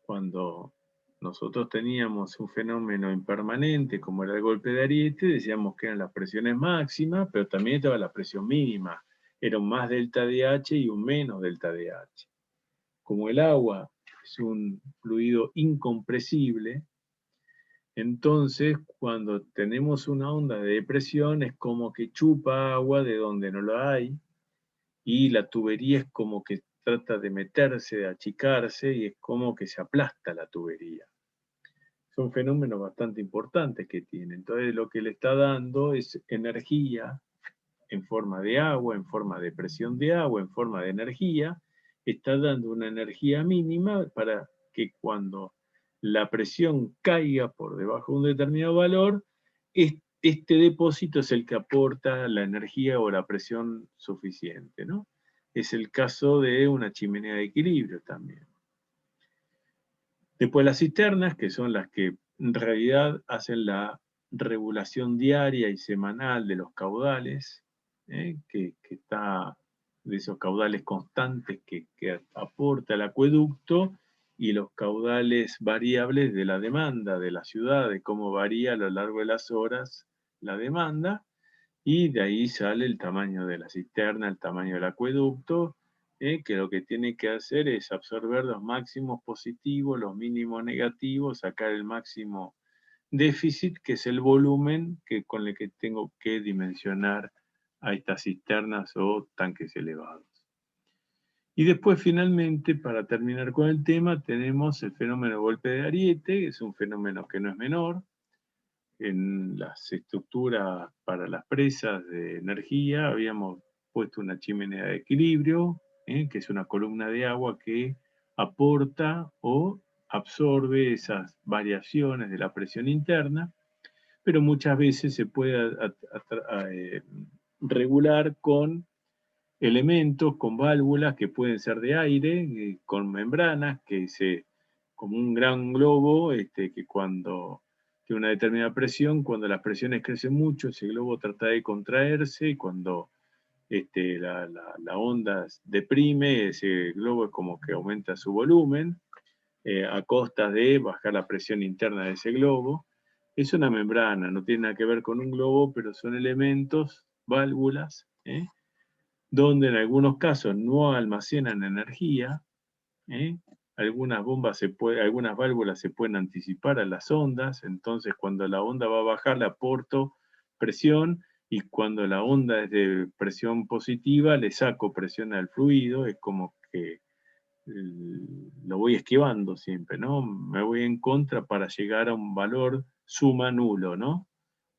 Cuando nosotros teníamos un fenómeno impermanente, como era el golpe de Ariete, decíamos que eran las presiones máximas, pero también estaba la presión mínima. Era un más delta DH y un menos delta DH. Como el agua es un fluido incompresible, entonces cuando tenemos una onda de depresión es como que chupa agua de donde no la hay, y la tubería es como que trata de meterse, de achicarse, y es como que se aplasta la tubería. Son fenómenos bastante importantes que tiene. Entonces lo que le está dando es energía en forma de agua, en forma de presión de agua, en forma de energía. Está dando una energía mínima para que cuando la presión caiga por debajo de un determinado valor, este depósito es el que aporta la energía o la presión suficiente, ¿no? Es el caso de una chimenea de equilibrio también. Después las cisternas, que son las que en realidad hacen la regulación diaria y semanal de los caudales, que está de esos caudales constantes que aporta el acueducto, y los caudales variables de la demanda de la ciudad, de cómo varía a lo largo de las horas la demanda, y de ahí sale el tamaño de la cisterna, el tamaño del acueducto, que lo que tiene que hacer es absorber los máximos positivos, los mínimos negativos, sacar el máximo déficit, que es el volumen con el que tengo que dimensionar a estas cisternas o tanques elevados. Y después, finalmente, para terminar con el tema, tenemos el fenómeno golpe de Ariete, que es un fenómeno que no es menor. En las estructuras para las presas de energía habíamos puesto una chimenea de equilibrio, que es una columna de agua que aporta o absorbe esas variaciones de la presión interna, pero muchas veces se puede regular con elementos, con válvulas que pueden ser de aire, con membranas, como un gran globo, que cuando tiene una determinada presión, cuando las presiones crecen mucho, ese globo trata de contraerse, y cuando la onda deprime, ese globo es como que aumenta su volumen, a costa de bajar la presión interna de ese globo. Es una membrana, no tiene nada que ver con un globo, pero son elementos, válvulas, donde en algunos casos no almacenan energía. Algunas algunas válvulas se pueden anticipar a las ondas, entonces cuando la onda va a bajar le aporto presión, y cuando la onda es de presión positiva le saco presión al fluido. Es como que lo voy esquivando siempre, ¿no? Me voy en contra para llegar a un valor suma nulo, ¿no?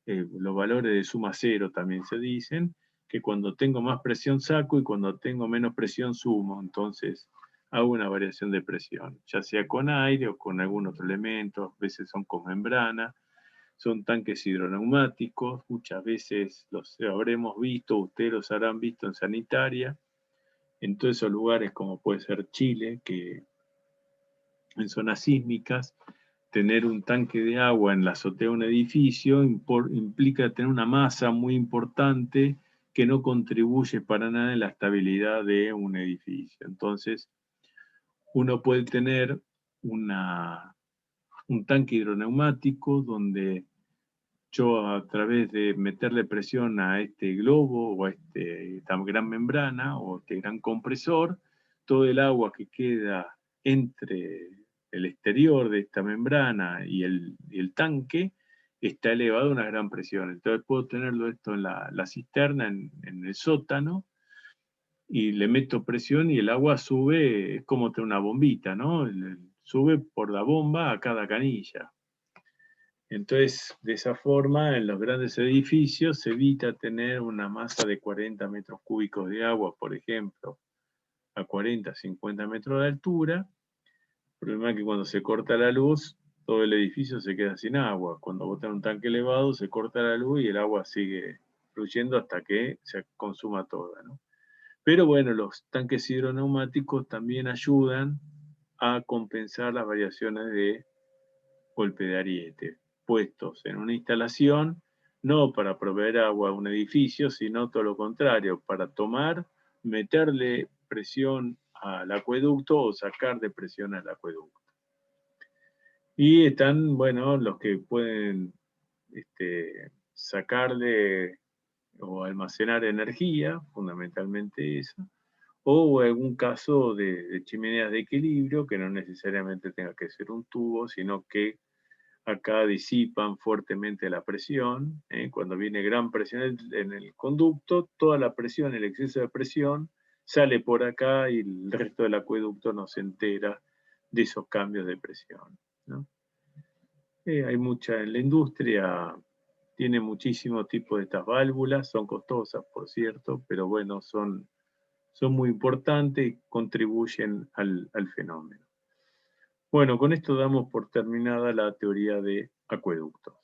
Los valores de suma cero también se dicen, que cuando tengo más presión saco y cuando tengo menos presión sumo. Entonces hago una variación de presión, ya sea con aire o con algún otro elemento, a veces son con membrana, son tanques hidroneumáticos, muchas veces los habremos visto, ustedes los habrán visto en sanitaria, en todos esos lugares como puede ser Chile, que en zonas sísmicas, tener un tanque de agua en la azotea de un edificio implica tener una masa muy importante que no contribuye para nada en la estabilidad de un edificio. Entonces, uno puede tener un tanque hidroneumático donde yo a través de meterle presión a este globo o a esta gran membrana o este gran compresor, todo el agua que queda entre el exterior de esta membrana y el tanque está elevado a una gran presión. Entonces puedo tenerlo esto en la cisterna, en el sótano, y le meto presión y el agua sube, es como tener una bombita, ¿no? Sube por la bomba a cada canilla. Entonces, de esa forma, en los grandes edificios se evita tener una masa de 40 metros cúbicos de agua, por ejemplo, a 40, 50 metros de altura. El problema es que cuando se corta la luz, todo el edificio se queda sin agua. Cuando botan un tanque elevado, se corta la luz y el agua sigue fluyendo hasta que se consuma toda, ¿no? Pero bueno, los tanques hidroneumáticos también ayudan a compensar las variaciones de golpe de ariete, puestos en una instalación, no para proveer agua a un edificio, sino todo lo contrario, para tomar, meterle presión al acueducto o sacar de presión al acueducto. Y están, bueno, los que pueden sacarle o almacenar energía, fundamentalmente eso, o algún caso de chimeneas de equilibrio, que no necesariamente tenga que ser un tubo, sino que acá disipan fuertemente la presión. Cuando viene gran presión en el conducto, toda la presión, el exceso de presión, sale por acá y el resto del acueducto no se entera de esos cambios de presión, ¿no? Hay mucha en la industria, tiene muchísimos tipos de estas válvulas, son costosas, por cierto, pero bueno, son muy importantes y contribuyen al fenómeno. Bueno, con esto damos por terminada la teoría de acueductos.